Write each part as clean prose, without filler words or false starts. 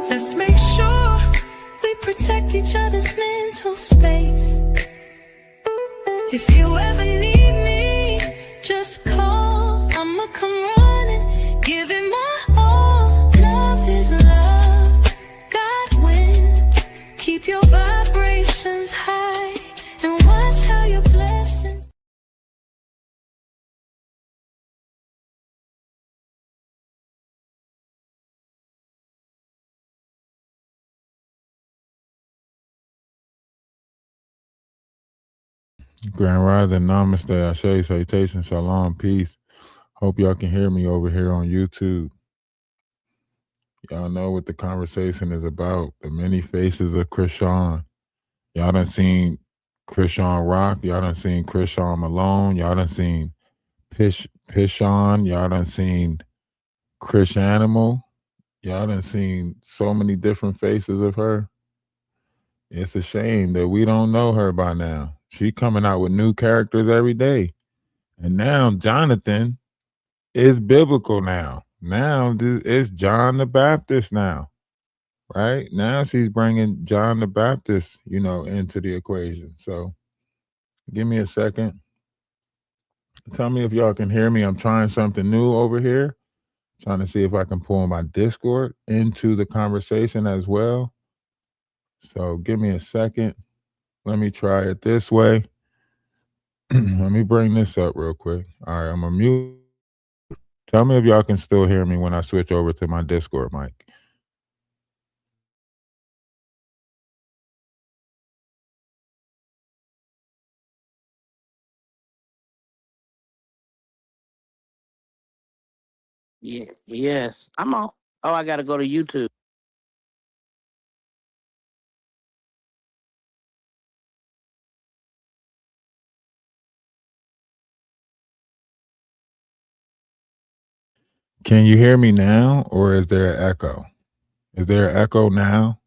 Let's make sure we protect each other's mental space. If you ever need me, just call. I'ma come running, give it my all. Love is love, God wins. Keep your vibrations high and watch how your blessings. Grand Rising, Namaste, Ashe, Salutation, Shalom, peace. Hope y'all can hear me over here on YouTube. Y'all know what the conversation is about. The many faces of Krishan. Y'all done seen Krishan Rock. Y'all done seen Krishan Malone. Y'all done seen Pishon. Y'all done seen Krish Animal. Y'all done seen so many different faces of her. It's a shame that we don't know her by now. She coming out with new characters every day. And now Jonathan is biblical now. Now it's John the Baptist now. Right? Now she's bringing John the Baptist, into the equation. So give me a second. Tell me if y'all can hear me. I'm trying something new over here. Trying to see if I can pull my Discord into the conversation as well. So give me a second. Let me try it this way. Let me bring this up real quick. All right, I'm going to mute. Tell me if y'all can still hear me when I switch over to my Discord mic. Yeah, yes. I'm on. Oh, I gotta go to YouTube. Can you hear me now, or is there an echo? Is there an echo now?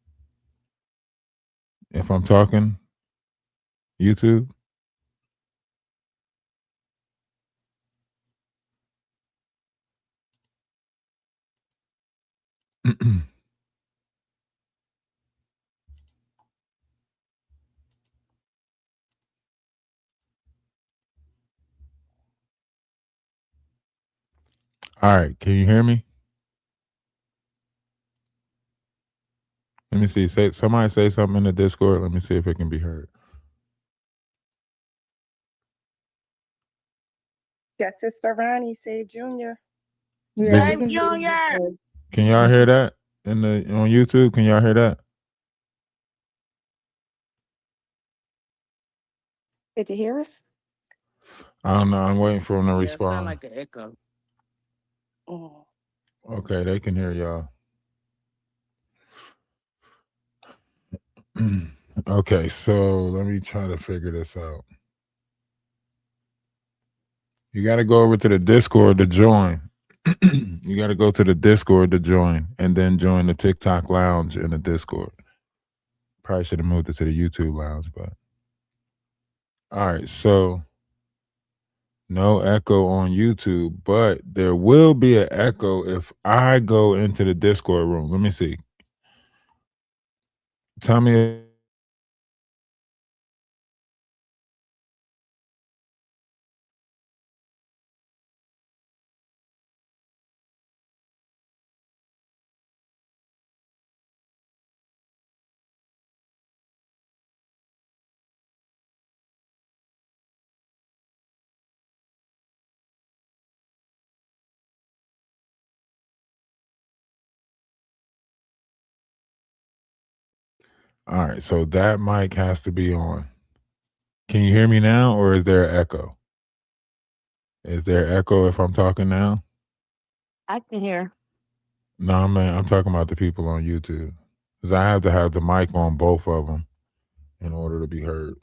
If I'm talking YouTube? All right, can you hear me? Let me see. Somebody say something in the Discord. Let me see if it can be heard. Justice for Ronnie, say Junior. Say Junior. Can y'all hear that on YouTube? Can y'all hear that? Did you hear us? I don't know. I'm waiting for them to Yeah, it respond. sound like an echo. Oh. Okay, they can hear y'all. Okay, so let me try to figure this out. You got to go over to the Discord to join. You got to go to the Discord to join, and then join the TikTok lounge in the Discord. Probably should have moved it to the YouTube lounge, but all right. So no echo on YouTube, but there will be an echo if I go into the Discord room. Let me see. Tell me. All right, so that mic has to be on. Can you hear me now, or is there an echo? Is there echo if I'm talking now? I can hear. No, man, I'm talking about the people on YouTube. Because I have to have the mic on both of them in order to be heard.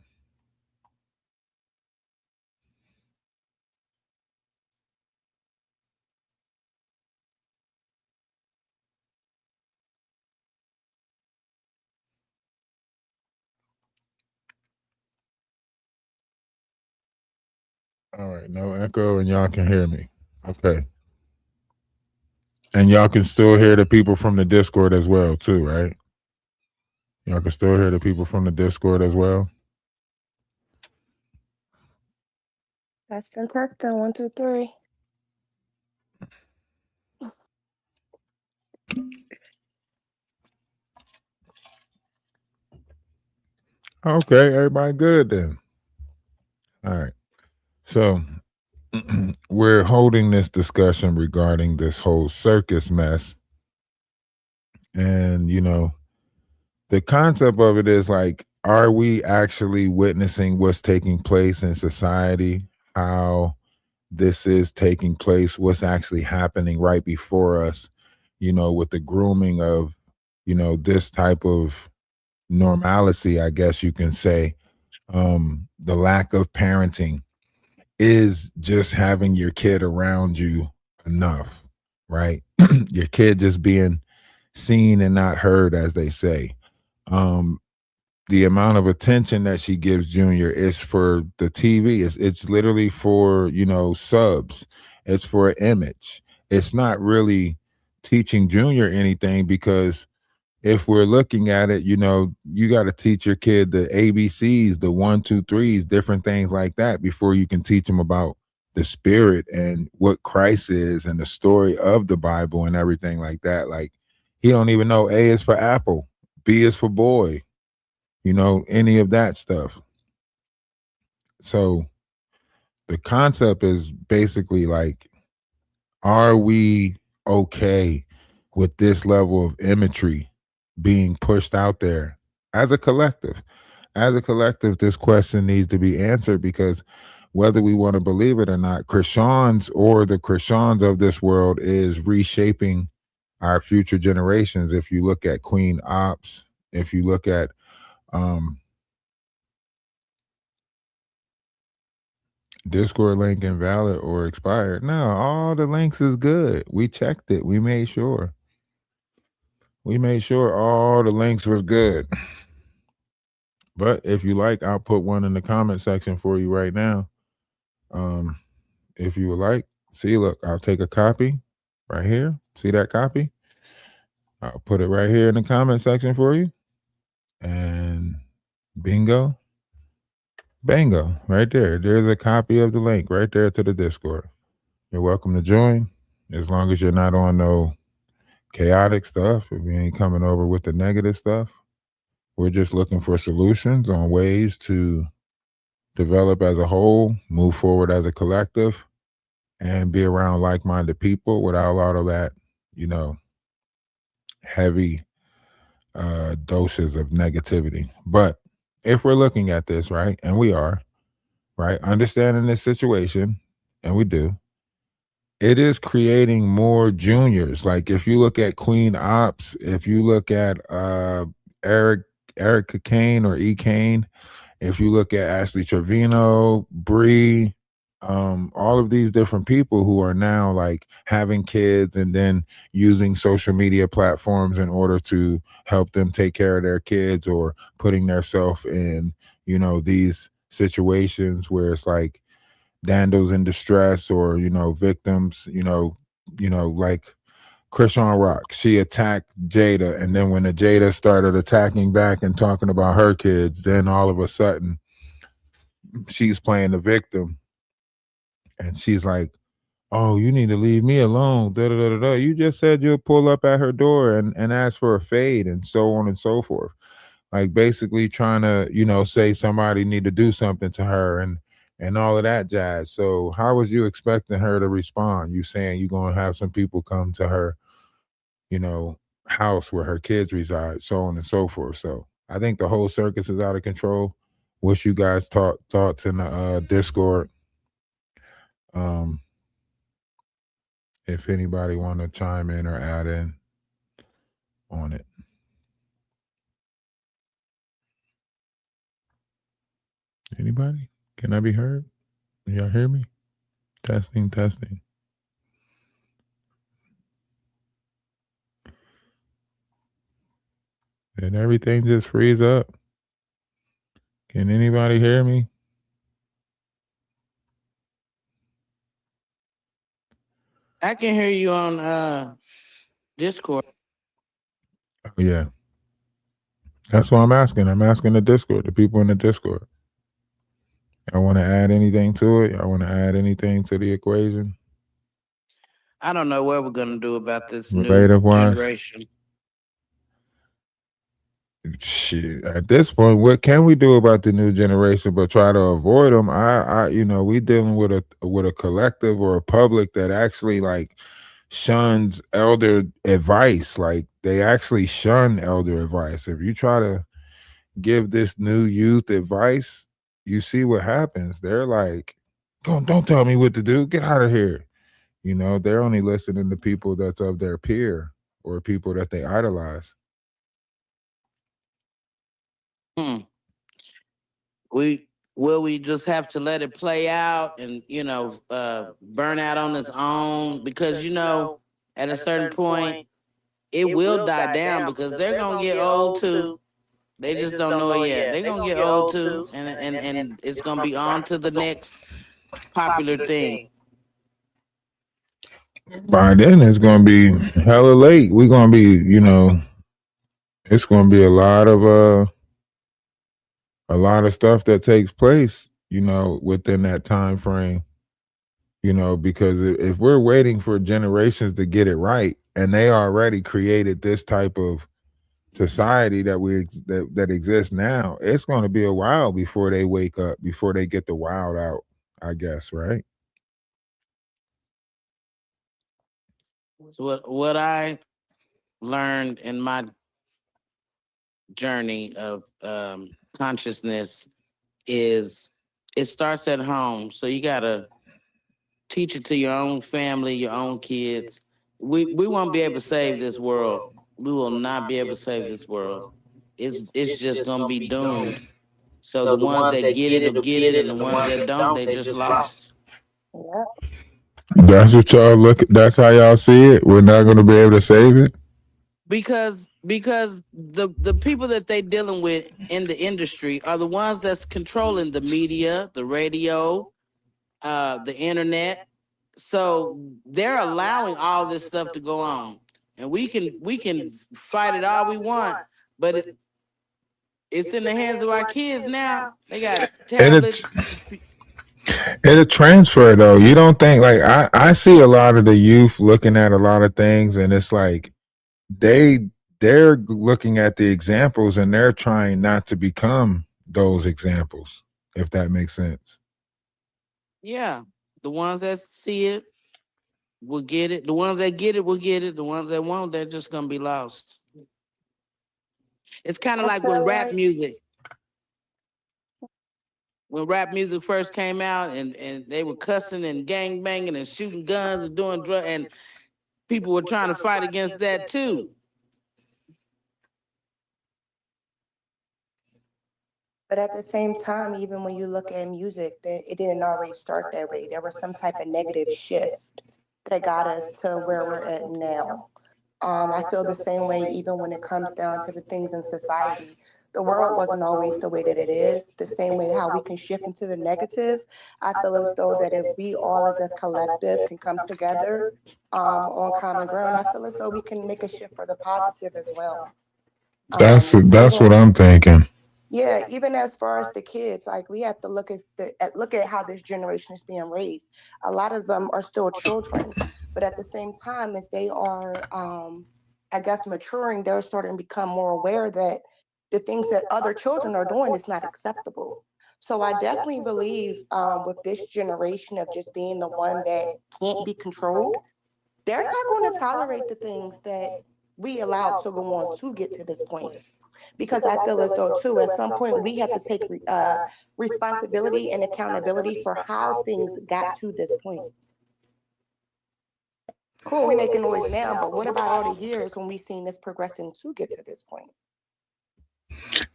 All right, no echo, and y'all can hear me. Okay. And y'all can still hear the people from the Discord as well, too, right? Y'all can still hear the people from the Discord as well. Testing, 1, 2, 3. Okay, everybody good then. All right. So we're holding this discussion regarding this whole circus mess. And, the concept of it is like, are we actually witnessing what's taking place in society? How this is taking place? What's actually happening right before us? With the grooming of, this type of normalcy, I guess you can say. The lack of parenting is just having your kid around you enough, right? Your kid just being seen and not heard, as they say. The amount of attention that she gives Junior is for the TV. It's literally for, subs. It's for an image. It's not really teaching Junior anything, because if we're looking at it, you got to teach your kid the ABCs, the 1, 2, 3s, different things like that before you can teach them about the spirit and what Christ is and the story of the Bible and everything like that. Like, he don't even know A is for apple, B is for boy, any of that stuff. So the concept is basically like, are we okay with this level of imagery being pushed out there as a collective? As a collective, this question needs to be answered, because whether we want to believe it or not, Krishans or the Krishans of this world is reshaping our future generations. If you look at Queen Ops, if you look at Discord link invalid or expired. No, all the links is good. We checked it. We made sure. All the links was good. But if you like, I'll put one in the comment section for you right now. If you would like, see, look, I'll take a copy right here. See that copy? I'll put it right here in the comment section for you. And bingo, bango, right there. There's a copy of the link right there to the Discord. You're welcome to join, as long as you're not on no chaotic stuff. If you ain't coming over with the negative stuff, we're just looking for solutions on ways to develop as a whole, move forward as a collective, and be around like-minded people without a lot of that, heavy doses of negativity. But if we're looking at this, right, and we are, right, understanding this situation, and we do, it is creating more juniors. Like, if you look at Queen Ops, if you look at Erica Kane or E. Kane, if you look at Ashley Trevino, Bree, all of these different people who are now like having kids and then using social media platforms in order to help them take care of their kids, or putting themselves in, these situations where it's like Dando's in distress, or, victims, like Krishan Rock. She attacked Jada, and then when the Jada started attacking back and talking about her kids, then all of a sudden she's playing the victim, and she's like, "Oh, you need to leave me alone. Da, da, da, da, da. You just said you'll pull up at her door and ask for a fade," and so on and so forth. Like, basically trying to, say somebody need to do something to her and all of that jazz. So how was you expecting her to respond? You saying you're going to have some people come to her, house where her kids reside, so on and so forth. So I think the whole circus is out of control. Wish you guys thoughts in the Discord. If anybody want to chime in or add in on it. Anybody? Can I be heard? Y'all hear me? Testing. Did everything just freeze up? Can anybody hear me? I can hear you on Discord. Oh, yeah. That's what I'm asking. I'm asking the Discord, the people in the Discord. I want to add anything to it. I want to add anything to the equation. I don't know what we're gonna do about this new Relative wise, generation. shit. At this point, what can we do about the new generation but try to avoid them? We dealing with a collective or a public that actually like shuns elder advice. Like they actually shun elder advice. If you try to give this new youth advice, you see what happens. They're like, don't tell me what to do. Get out of here. They're only listening to people that's of their peer or people that they idolize. We just have to let it play out and burn out on its own, because at a certain point it will die down, because they're gonna get old too. They just don't know it yet. They're gonna get old too, and it's gonna be on to the next popular thing. By then it's gonna be hella late. We're gonna be, it's gonna be a lot of stuff that takes place, within that time frame. Because if we're waiting for generations to get it right, and they already created this type of society that exists now, it's going to be a while before they wake up, before they get the wild out, I guess, right? So what I learned in my journey of consciousness is it starts at home. So you gotta teach it to your own family, your own kids. We won't be able to save this world. We will not be able to save this world. It's just gonna be doomed. So the ones that get it will get it, and the ones that don't, they just lost. Yep. That's what y'all look at. That's how y'all see it. We're not going to be able to save it. Because the people that they dealing with in the industry are the ones that's controlling the media, the radio, the internet. So they're allowing all this stuff to go on, and we can fight it all we want, but it's in the hands of our kids now. They got tablets. It'll transfer though. You don't think like I see a lot of the youth looking at a lot of things, and it's like they're looking at the examples and they're trying not to become those examples, if that makes sense. Yeah, the ones that see it will get it. The ones that get it will get it. The ones that won't, they're just gonna be lost. It's kind of like when rap music. When rap music first came out, and they were cussing and gang banging and shooting guns and doing drugs, and people were trying to fight against that too. But at the same time, even when you look at music, it didn't always start that way. There was some type of negative shift that got us to where we're at now. I feel the same way even when it comes down to the things in society. The world wasn't always the way that it is. The same way how we can shift into the negative. I feel as though that if we all as a collective can come together on common ground, I feel as though we can make a shift for the positive as well. That's what I'm thinking. Yeah, even as far as the kids, like we have to look at how this generation is being raised. A lot of them are still children, but at the same time, as they are, I guess, maturing, they're starting to become more aware that the things that other children are doing is not acceptable. So I definitely believe with this generation of just being the one that can't be controlled, they're not going to tolerate the things that we allowed to go on to get to this point. Because I feel as though, too, at some point we have to take responsibility and accountability for how things got to this point. Cool, we're making noise now, but what about all the years when we've seen this progressing to get to this point?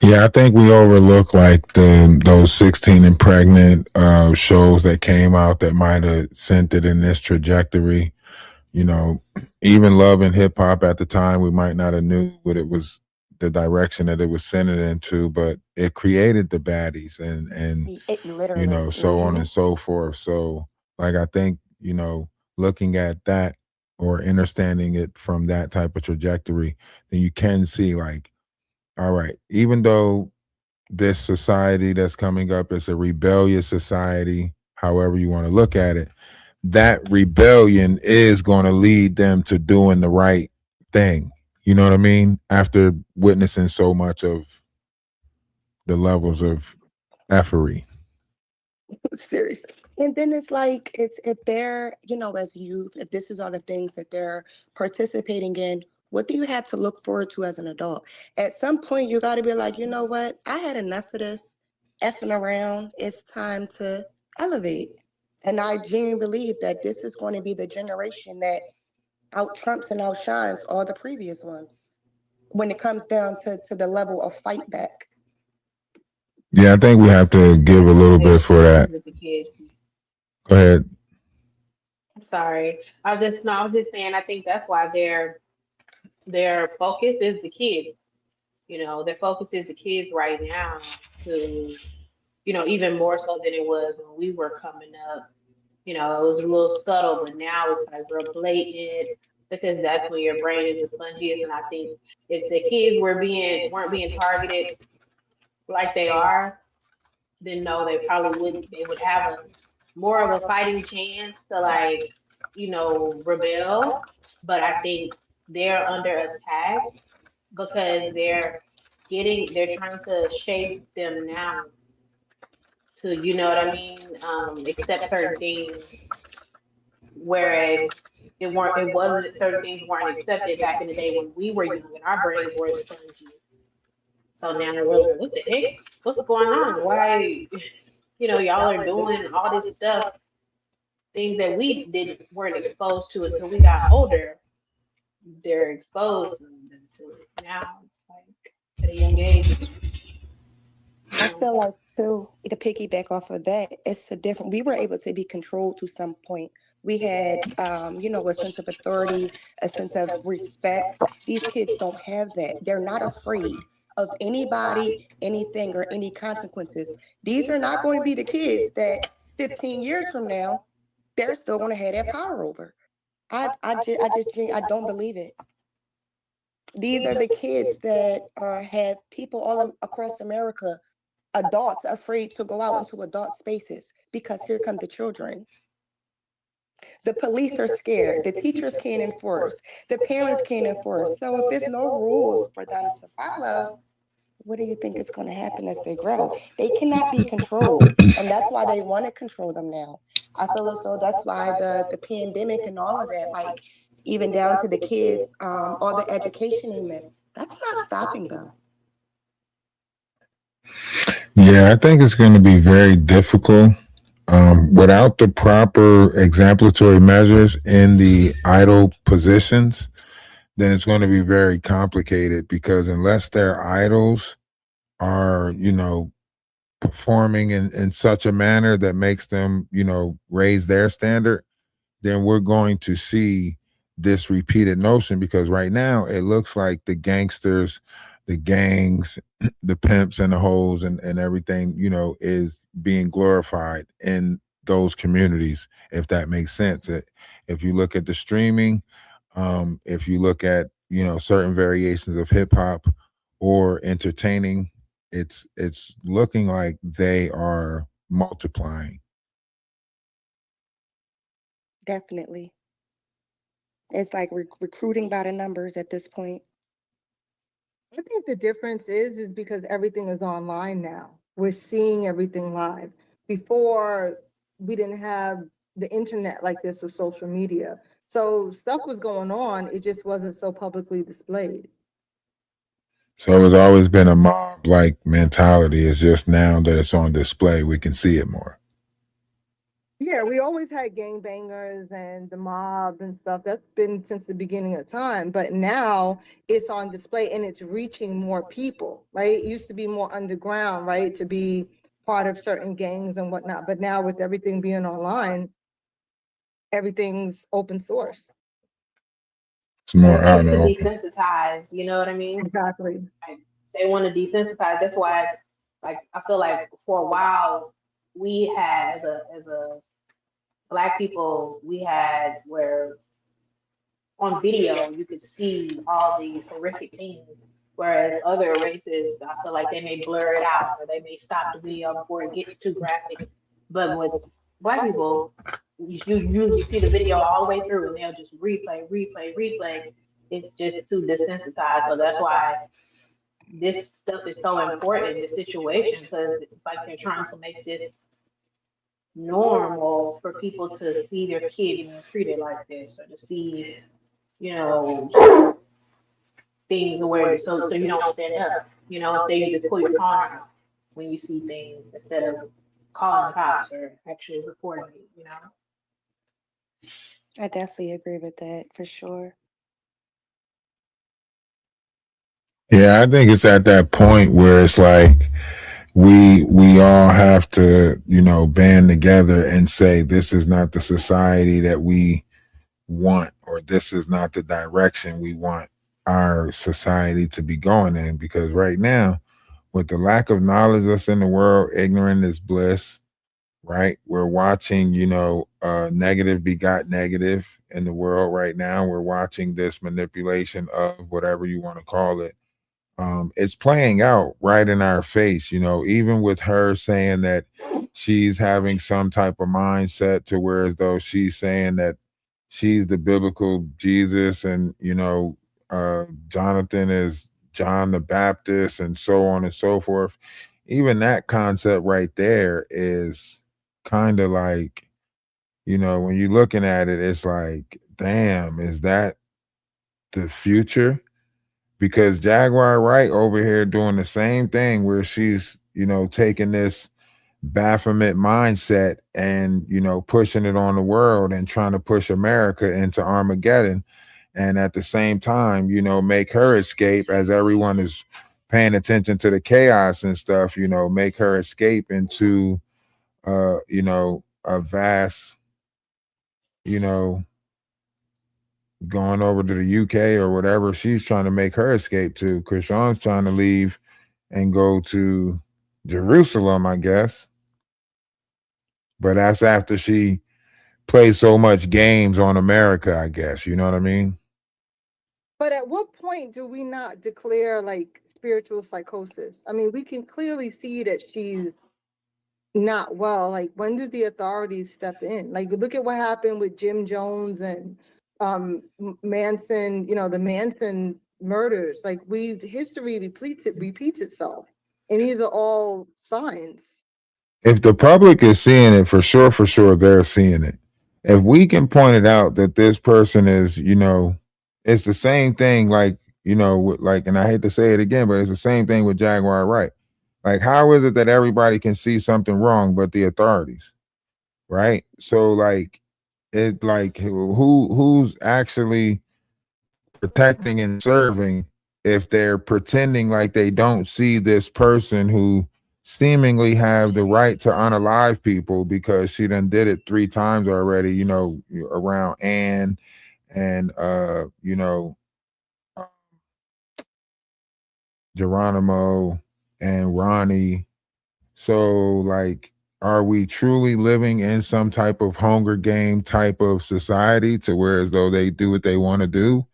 Yeah, I think we overlook like those 16 and pregnant shows that came out that might have sent it in this trajectory. Even Love and Hip Hop at the time, we might not have knew what it was, the direction that it was sent it into, but it created the baddies and It literally, so on and so forth. So like I think, looking at that or understanding it from that type of trajectory, then you can see like, all right, even though this society that's coming up is a rebellious society, however you want to look at it, that rebellion is going to lead them to doing the right thing. You know what I mean? After witnessing so much of the levels of effery. Seriously. And then it's like it's if they're, as youth, if this is all the things that they're participating in, what do you have to look forward to as an adult? At some point you gotta be like, you know what? I had enough of this effing around. It's time to elevate. And I genuinely believe that this is going to be the generation that out trumps and outshines all the previous ones when it comes down to the level of fight back. Yeah, I think we have to give a little bit for that. With the kids. Go ahead. I'm sorry. I was just saying I think that's why their focus is the kids. Their focus is the kids right now to, even more so than it was when we were coming up. It was a little subtle, but now it's like real blatant because that's when your brain is the spongiest. And I think if the kids weren't being targeted like they are, then no, they would have a more of a fighting chance to like, rebel. But I think they're under attack because they're trying to shape them now to, you know what I mean, accept certain things, whereas it wasn't certain things weren't accepted back in the day when we were young and our brains were spongy. So now we're like, what the heck? What's going on? Why, y'all are doing all this stuff, things that we didn't weren't exposed to until we got older. They're exposed them to it now. It's like at a young age. I feel like too, to piggyback off of that, it's a different. We were able to be controlled to some point. We had, a sense of authority, a sense of respect. These kids don't have that. They're not afraid of anybody, anything, or any consequences. These are not going to be the kids that 15 years from now, they're still going to have that power over. I don't believe it. These are the kids that have people all across America, adults afraid to go out into adult spaces because here come the children. The police are scared. The teachers can't enforce. The parents can't enforce. So if there's no rules for them to follow, what do you think is going to happen as they grow? They cannot be controlled. And that's why they want to control them now. I feel as though that's why the pandemic and all of that, like even down to the kids, all the education they missed, that's not stopping them. Yeah, I think it's going to be very difficult without the proper exemplatory measures in the idle positions. Then it's going to be very complicated because unless their idols are, performing in such a manner that makes them, raise their standard, then we're going to see this repeated notion because right now it looks like the gangsters, the gangs, the pimps and the hoes and everything, is being glorified in those communities, if that makes sense. If you look at the streaming, if you look at, certain variations of hip hop or entertaining, it's looking like they are multiplying. Definitely. It's like recruiting by the numbers at this point. I think the difference is because everything is online now. We're seeing everything live. Before, we didn't have the internet like this or social media. So stuff was going on, it just wasn't so publicly displayed. So it's always been a mob like mentality. It's just now that it's on display, we can see it more. Yeah, we always had gangbangers and the mob and stuff. That's been since the beginning of time. But now it's on display and it's reaching more people, right? It used to be more underground, right? To be part of certain gangs and whatnot. But now with everything being online, everything's open source. It's more out To there. desensitize, you know what I mean? Exactly. Like, they want to desensitize. That's why, like, I feel like for a while we had as a Black people, we had where on video, you could see all these horrific things. Whereas other races, I feel like they may blur it out or they may stop the video before it gets too graphic. But with black people, you usually see the video all the way through and they'll just replay, replay, replay. It's just too desensitized. So that's why this stuff is so important in this situation, because it's like they're trying to make this normal for people to see their kid being treated like this, or to see, just things where so you don't stand up, instead you just pull your phone out when you see things instead of calling the cops or actually reporting it. I definitely agree with that for sure. Yeah, I think it's at that point where it's like we all have to, band together and say this is not the society that we want, or this is not the direction we want our society to be going in. Because right now, with the lack of knowledge that's in the world, ignorant is bliss, right? We're watching, negative begot negative in the world right now. We're watching this manipulation of whatever you want to call it. It's playing out right in our face, even with her saying that she's having some type of mindset to where as though she's saying that she's the biblical Jesus, and Jonathan is John the Baptist, and so on and so forth. Even that concept right there is kind of like, when you're looking at it, it's like, damn, is that the future? Because Jaguar Wright over here doing the same thing where she's, taking this Baphomet mindset and, pushing it on the world and trying to push America into Armageddon. And at the same time, make her escape as everyone is paying attention to the chaos and stuff, make her escape into, a vast, going over to the UK or whatever she's trying to make her escape to. Krishan's trying to leave and go to Jerusalem, I guess. But that's after she plays so much games on America, I guess. You know what I mean? But at what point do we not declare like spiritual psychosis? I mean, we can clearly see that she's not well. Like, when do the authorities step in? Like, look at what happened with Jim Jones and Manson, the Manson murders. Like, history repeats itself. And these are all signs. If the public is seeing it, for sure, they're seeing it. If we can point it out that this person is, it's the same thing, like, and I hate to say it again, but it's the same thing with Jaguar Wright. Like, how is it that everybody can see something wrong but the authorities? Right? So like who's actually protecting and serving if they're pretending like they don't see this person who seemingly have the right to unalive people because she done did it 3 times already, around Anne and Geronimo and Ronnie. So like, are we truly living in some type of Hunger Game type of society to where as though they do what they want to do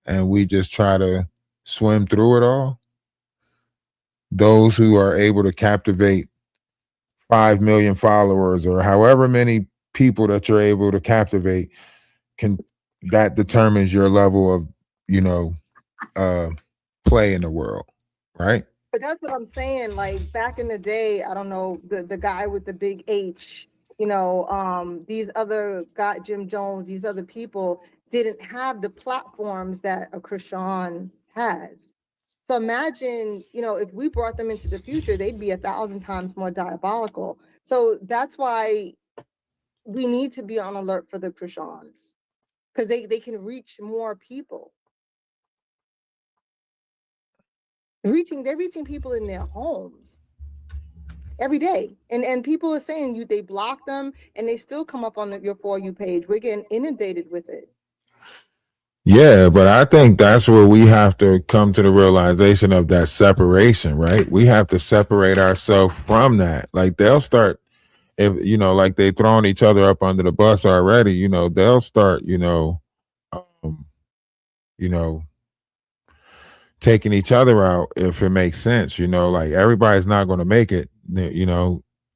and we just try to swim through it all? Those who are able to captivate 5 million followers or however many people that you're able to captivate, that determines your level of, play in the world, right? But that's what I'm saying. Like, back in the day, I don't know, the guy with the big H, these other got Jim Jones, these other people didn't have the platforms that a Krishan has. So imagine, if we brought them into the future, they'd be 1,000 times more diabolical. So that's why we need to be on alert for the Krishans, because they can reach more people. They're reaching people in their homes every day, and people are saying they block them and they still come up on your For You page. We're getting inundated with it. Yeah, but I think that's where we have to come to the realization of that separation, right? We have to separate ourselves from that. Like, they'll start, if like they throwing each other up under the bus already, they'll start, you know, taking each other out if it makes sense. Like everybody's not going to make it.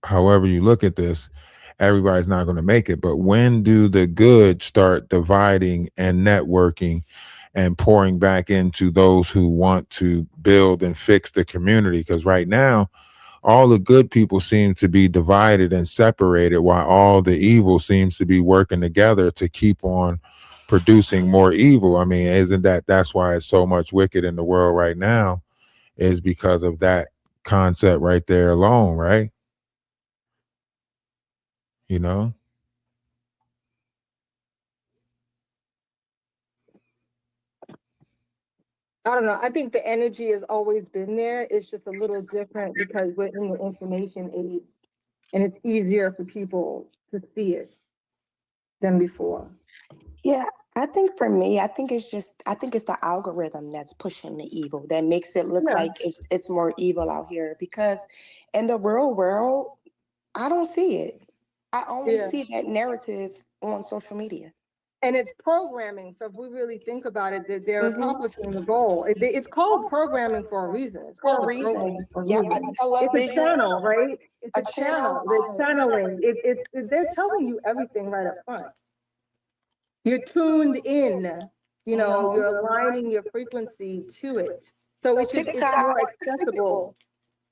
However you look at this, everybody's not going to make it. But when do the good start dividing and networking and pouring back into those who want to build and fix the community? Because right now, all the good people seem to be divided and separated, while all the evil seems to be working together to keep on producing more evil. I mean, isn't that's why it's so much wicked in the world right now, is because of that concept right there alone, right? You know? I don't know. I think the energy has always been there. It's just a little different because we're in the information age and it's easier for people to see it than before. Yeah, I think for me, I think it's the algorithm that's pushing the evil that makes it look Yeah. like it's more evil out here. Because in the real world, I don't see it. I only Yeah. see that narrative on social media. And it's programming. So if we really think about it, that they're Mhm. accomplishing the goal. It's called programming for a reason. It's For a called reason. programming for a Yeah, reason. I love It's a visual. channel, right? It's A a channel. channel. They're channeling. They're telling you everything right up front. You're tuned in. You're aligning your frequency to it. So it's more accessible.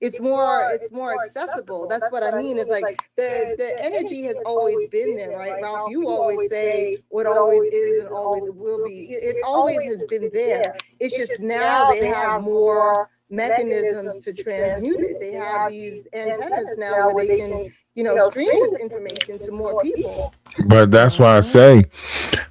It's more accessible. That's what I mean. It's like the energy has always been there, right, Ralph? You always say what always is and always will be. It always has been there. It's just now they have more mechanisms to transmute it. They have these antennas now where they can, stream this information to more people. But that's why I say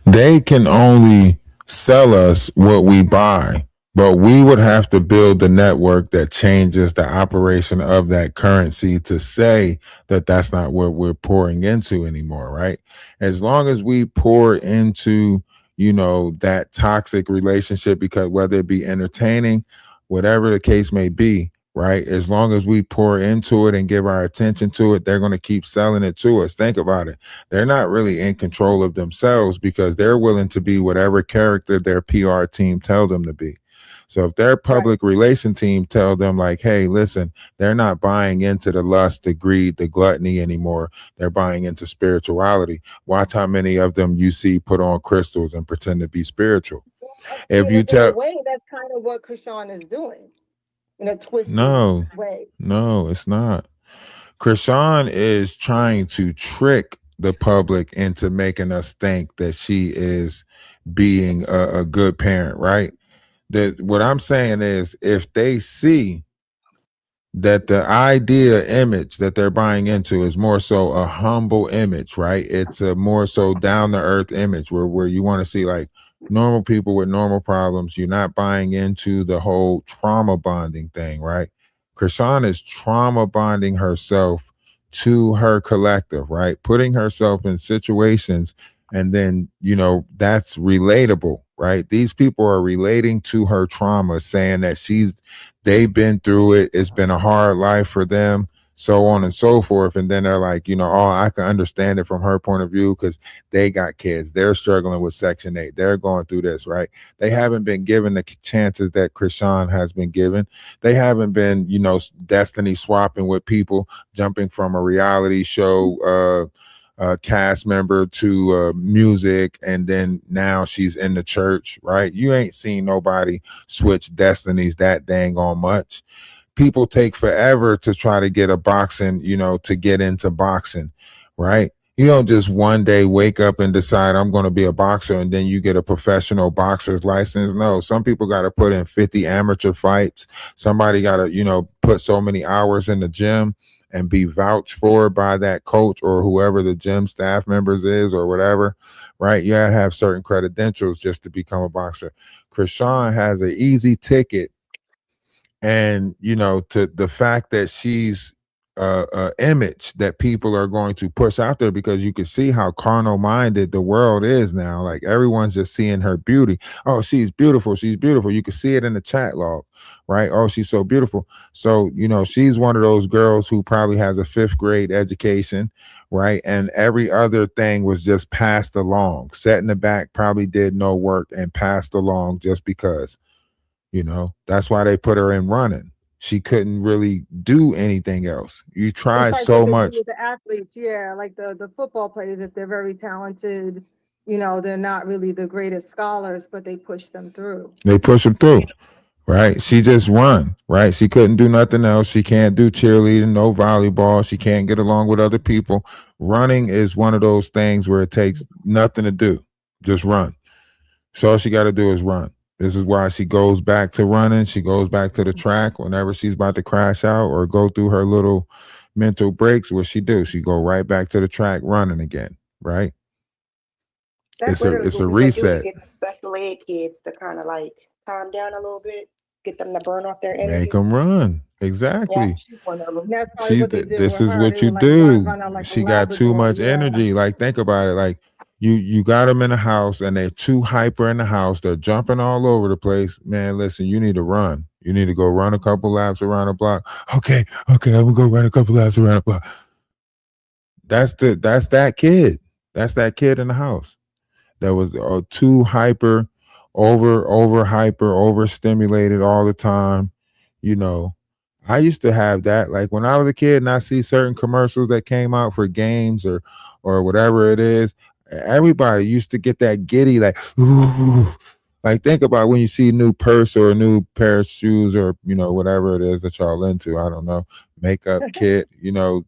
they can only sell us what we buy. But we would have to build the network that changes the operation of that currency to say that that's not what we're pouring into anymore, right? As long as we pour into, that toxic relationship, because whether it be entertaining, whatever the case may be, right? As long as we pour into it and give our attention to it, they're going to keep selling it to us. Think about it. They're not really in control of themselves because they're willing to be whatever character their PR team tell them to be. So if their public relation team tell them like, hey, listen, they're not buying into the lust, the greed, the gluttony anymore. They're buying into spirituality. Watch how many of them you see put on crystals and pretend to be spiritual. If you In a tell way, that's kind of what Krishan is doing in a twisted way. No, it's not. Krishan is trying to trick the public into making us think that she is being a good parent, right? That what I'm saying is if they see that the idea image that they're buying into is more so a humble image, right? It's a more so down to earth image where you want to see like normal people with normal problems. You're not buying into the whole trauma bonding thing, right? Krishan is trauma bonding herself to her collective, right? Putting herself in situations and then, that's relatable, right? These people are relating to her trauma, saying that they've been through it. It's been a hard life for them, so on and so forth. And then they're like, oh, I can understand it from her point of view because they got kids. They're struggling with Section 8. They're going through this, right? They haven't been given the chances that Krishan has been given. They haven't been, destiny swapping with people, jumping from a reality show cast member to music, and then now she's in the church, right? You ain't seen nobody switch destinies that dang on much. People take forever to try to get a boxing, to get into boxing, right? You don't just one day wake up and decide I'm going to be a boxer and then you get a professional boxer's license. No, some people got to put in 50 amateur fights. Somebody got to, put so many hours in the gym and be vouched for by that coach or whoever the gym staff members is or whatever, right? You gotta have certain credentials just to become a boxer. Krishan has an easy ticket, and to the fact that she's image that people are going to push out there, because you can see how carnal minded the world is now. Like everyone's just seeing her beauty. Oh, she's beautiful. She's beautiful. You can see it in the chat log, right? Oh, she's so beautiful. So, she's one of those girls who probably has a 5th grade education, right? And every other thing was just passed along, set in the back, probably did no work and passed along just because, that's why they put her in running. She couldn't really do anything else. You try It's like so what they do much. with the athletes, yeah, like the football players, if they're very talented, they're not really the greatest scholars, but they push them through. They push them through, right? She just run, right? She couldn't do nothing else. She can't do cheerleading, no volleyball. She can't get along with other people. Running is one of those things where it takes nothing to do. Just run. So all she got to do is run. This is why she goes back to running. She goes back to the track whenever she's about to crash out or go through her little mental breaks. What she do? She go right back to the track running again, right? That's It's literally a what we do to reset. get the special ed kids to kind of like calm down a little bit, get them to burn off their Make energy. them run. Yeah, Exactly. she's one of them. That's probably what they did This with is her. what They you were like do. run out like a She got too Labrador, much yeah. energy. Like, think about it. Like, you got them in the house and they're too hyper in the house. They're jumping all over the place. Man, listen, you need to run. You need to go run a couple laps around the block. Okay, I'm gonna go run a couple laps around the block. That's that kid. That's that kid in the house that was too hyper, overstimulated all the time. I used to have that. Like when I was a kid and I see certain commercials that came out for games or whatever it is, everybody used to get that giddy, like, ooh. Like think about when you see a new purse or a new pair of shoes or whatever it is that y'all into. I don't know, makeup kit,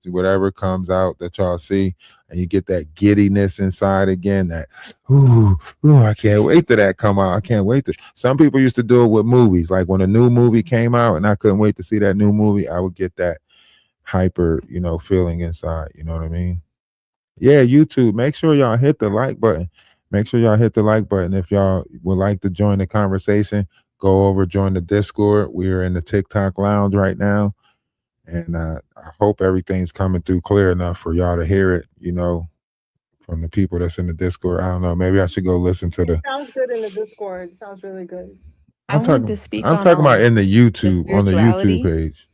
whatever comes out that y'all see, and you get that giddiness inside again. That ooh, I can't wait till that come out. I can't wait to. Some people used to do it with movies. Like when a new movie came out and I couldn't wait to see that new movie, I would get that hyper, feeling inside. You know what I mean? Yeah, YouTube. Make sure y'all hit the like button. Make sure y'all hit the like button. If y'all would like to join the conversation, go over, join the Discord. We're in the TikTok lounge right now. And I hope everything's coming through clear enough for y'all to hear it, from the people that's in the Discord. I don't know. Maybe I should go listen to It sounds good in the Discord. It sounds really good. I wanted to speak I'm on talking about in the YouTube, on the YouTube spirituality. page.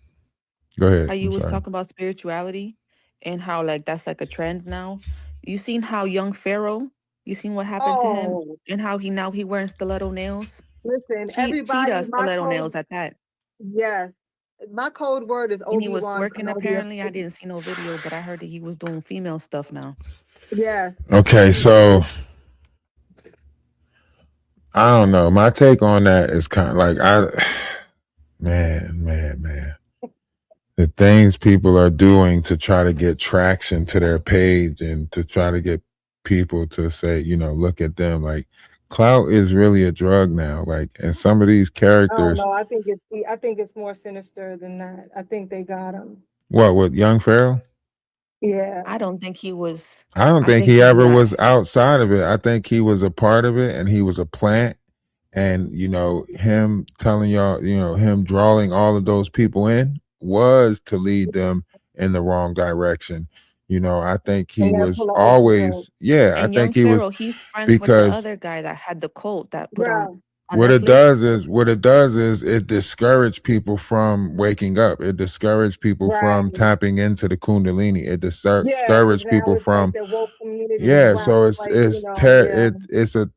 Go ahead. How you I'm was sorry. talking about spirituality and how like that's like a trend now. You seen how young Pharaoh, you seen what happened to him Oh, and how he wearing stiletto nails? listen, Cheetah everybody, my stiletto code, nails at that. yes, my code word is And he was Obi-Wan working Kenobi. apparently. I didn't see no video, but I heard that he was doing female stuff now. Yes. Okay, so I don't know. My take on that is kind of like man. The things people are doing to try to get traction to their page and to try to get people to say, look at them. Like clout is really a drug now. Like, and some of these Oh characters. no, I think it's more sinister than that. I think they got him. What with young Pharaoh? Yeah. I don't think he was. I don't I think think he he ever got. was outside of it. I think he was a part of it and he was a plant. And, him telling y'all, him drawing all of those people in was to lead them in the wrong direction. I think he And they're was pulling off the always, yeah, I And young think he was, Pharaoh, he's friends with the because other guy that had the cult that put Bro, on what it Netflix. does is it discouraged people from waking up. It discouraged people right. from tapping into the Kundalini. It Yeah, because discouraged now people it's like from, the woke community is yeah, black. so it's Like, yeah.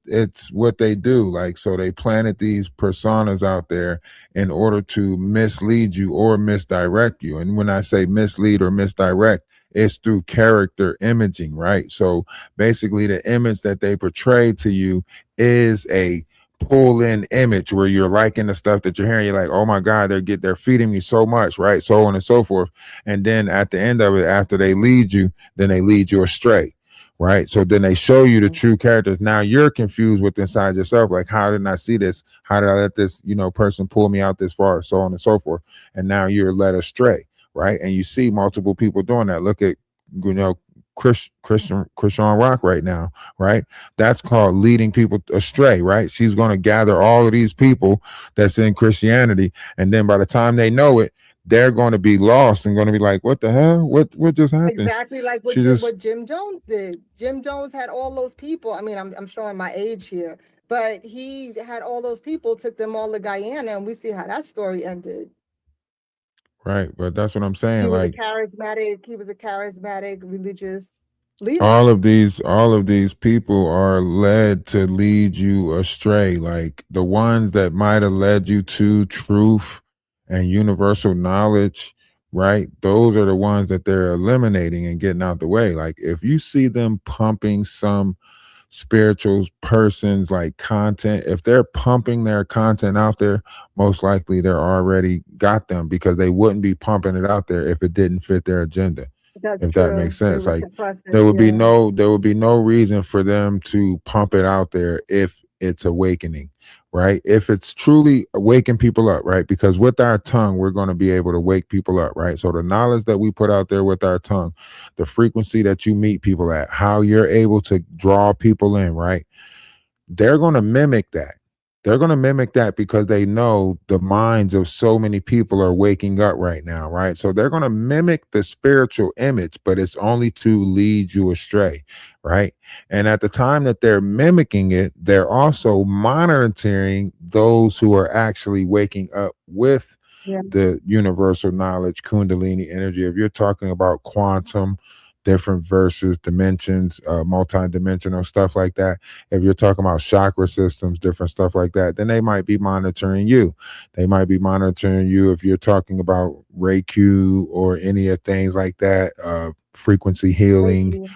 it's what they do. Like, so they planted these personas out there in order to mislead you or misdirect you. And when I say mislead or misdirect, it's through character imaging, right? So basically the image that they portray to you is a pull in image where you're liking the stuff that you're hearing. You're like, oh my God, they're feeding me so much, right? So on and so forth. And then at the end of it, after they lead you, then they lead you astray. Right. So then they show you the true characters. Now you're confused with inside yourself. Like, how didn't I see this? How did I let this, person pull me out this far? So on and so forth. And now you're led astray. Right. And you see multiple people doing that. Look at, Christian Rock right now. Right. That's called leading people astray. Right. She's going to gather all of these people that's in Christianity. And then by the time they know it, they're going to be lost and going to be like, what the hell? What just happened? Exactly like She just what Jim Jones did. Jim Jones had all those people. I mean, I'm showing my age here, but he had all those people, took them all to Guyana, and we see how that story ended. right, but that's what I'm saying. He was a Like charismatic religious leader. all of these people are led to lead you astray. Like the ones that might have led you to truth and universal knowledge, right? Those are the ones that they're eliminating and getting out the way. Like if you see them pumping some spiritual person's like content, if they're pumping their content out there, most likely they're already got them, because they wouldn't be pumping it out there if it didn't fit their agenda. That's If that true. makes They sense. would Like suppress it. there would be Yeah. no reason for them to pump it out there if it's awakening, right? If it's truly waking people up, right? Because with our tongue, we're going to be able to wake people up, right? So the knowledge that we put out there with our tongue, the frequency that you meet people at, how you're able to draw people in, right? They're going to mimic that. They're going to mimic that because they know the minds of so many people are waking up right now, right? So they're going to mimic the spiritual image, but it's only to lead you astray, right? And at the time that they're mimicking it, they're also monitoring those who are actually waking up with Yeah. the universal knowledge, Kundalini energy. If you're talking about quantum, different verses, dimensions, multi-dimensional stuff like that, if you're talking about chakra systems, different stuff like that, then they might be monitoring you. They might be monitoring you if you're talking about Reiki or any of things like that, frequency healing,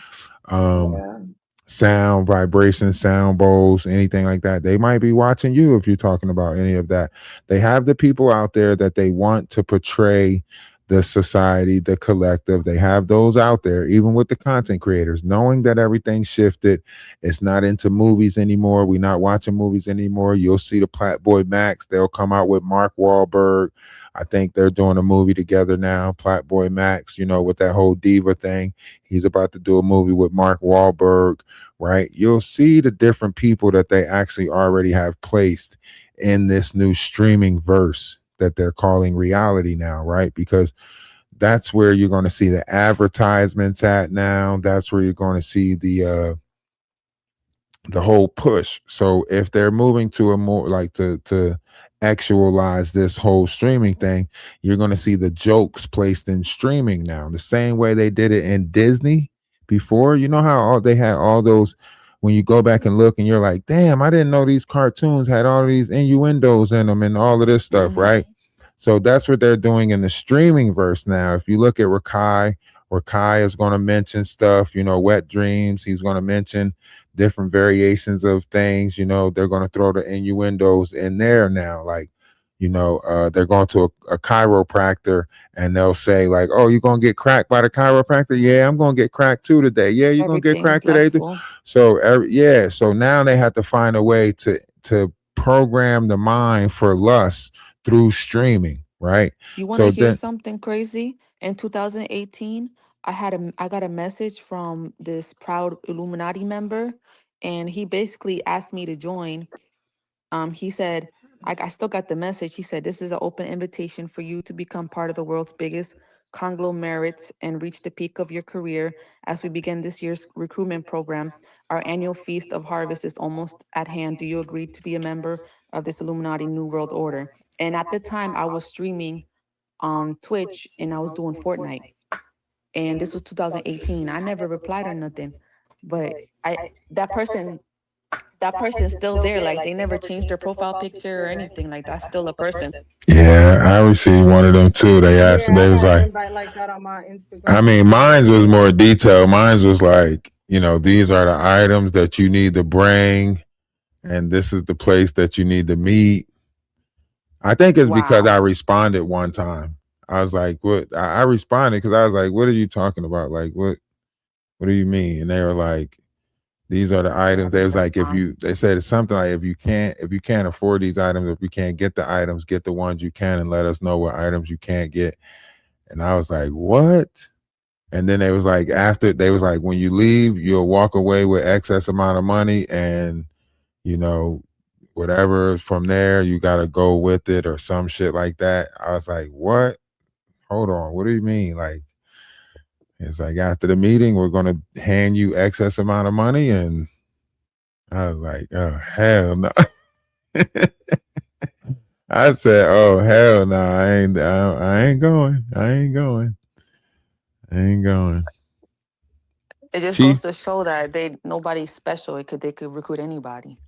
Yeah. sound, vibration, sound bowls, anything like that. They might be watching you if you're talking about any of that. They have the people out there that they want to portray the society, the collective. They have those out there, even with the content creators, knowing that everything shifted. It's not into movies anymore. We're not watching movies anymore. You'll see the Platboy Max. They'll come out with Mark Wahlberg. I think they're doing a movie together now, Platboy Max, with that whole diva thing. He's about to do a movie with Mark Wahlberg, right? You'll see the different people that they actually already have placed in this new streaming verse that they're calling reality now, right? Because that's where you're going to see the advertisements at now. That's where you're going to see the whole push. So if they're moving to a more like to actualize this whole streaming thing, you're going to see the jokes placed in streaming now, the same way they did it in Disney before. You know how they had all those, when you go back and look and you're like, damn, I didn't know these cartoons had all these innuendos in them and all of this stuff, right? So that's what they're doing in the streaming verse now. If you look at Rakai is going to mention stuff, wet dreams. He's going to mention different variations of things. They're going to throw the innuendos in there now. Like, they're going to a chiropractor and they'll say like, oh, you're going to get cracked by the chiropractor? Yeah, I'm going to get cracked too today. Yeah, you're going to get Everything cracked today too. lustful. So yeah, so now they have to find a way to program the mind for lust through streaming, right? You want to So hear then, something crazy? In 2018, I got a message from this proud Illuminati member, and he basically asked me to join. He said, I still got the message. He said, this is an open invitation for you to become part of the world's biggest conglomerates and reach the peak of your career as we begin this year's recruitment program. Our annual feast of harvest is almost at hand. Do you agree to be a member of this Illuminati New World Order? And at the time, I was streaming on Twitch and I was doing Fortnite. And this was 2018. I never replied or nothing. But I that person's still there. Like they never changed their profile picture or anything. Like that's still a person. yeah, I received one of them too. They asked me, Yeah, they I was had an like, invite like that on my Instagram. I mean, mine was more detailed. Mine was like, these are the items that you need to bring, and this is the place that you need to meet. I think it's because Wow. I responded one time. I was like, what? I responded because I was like, what are you talking about? Like, what do you mean? And they were like, these are the items. They was like, they said it's something like, if you can't afford these items, if you can't get the items, get the ones you can and let us know what items you can't get. And I was like, what? And then they was like, when you leave, you'll walk away with excess amount of money, and whatever from there, you got to go with it or some shit like that. I was like, what? hold on, what do you mean? Like, it's like after the meeting, we're gonna hand you excess amount of money, and I was like, oh hell no. I said, oh hell no, I ain't going. I ain't going. I ain't going. It just Chief, goes to show that nobody's special. They could recruit anybody.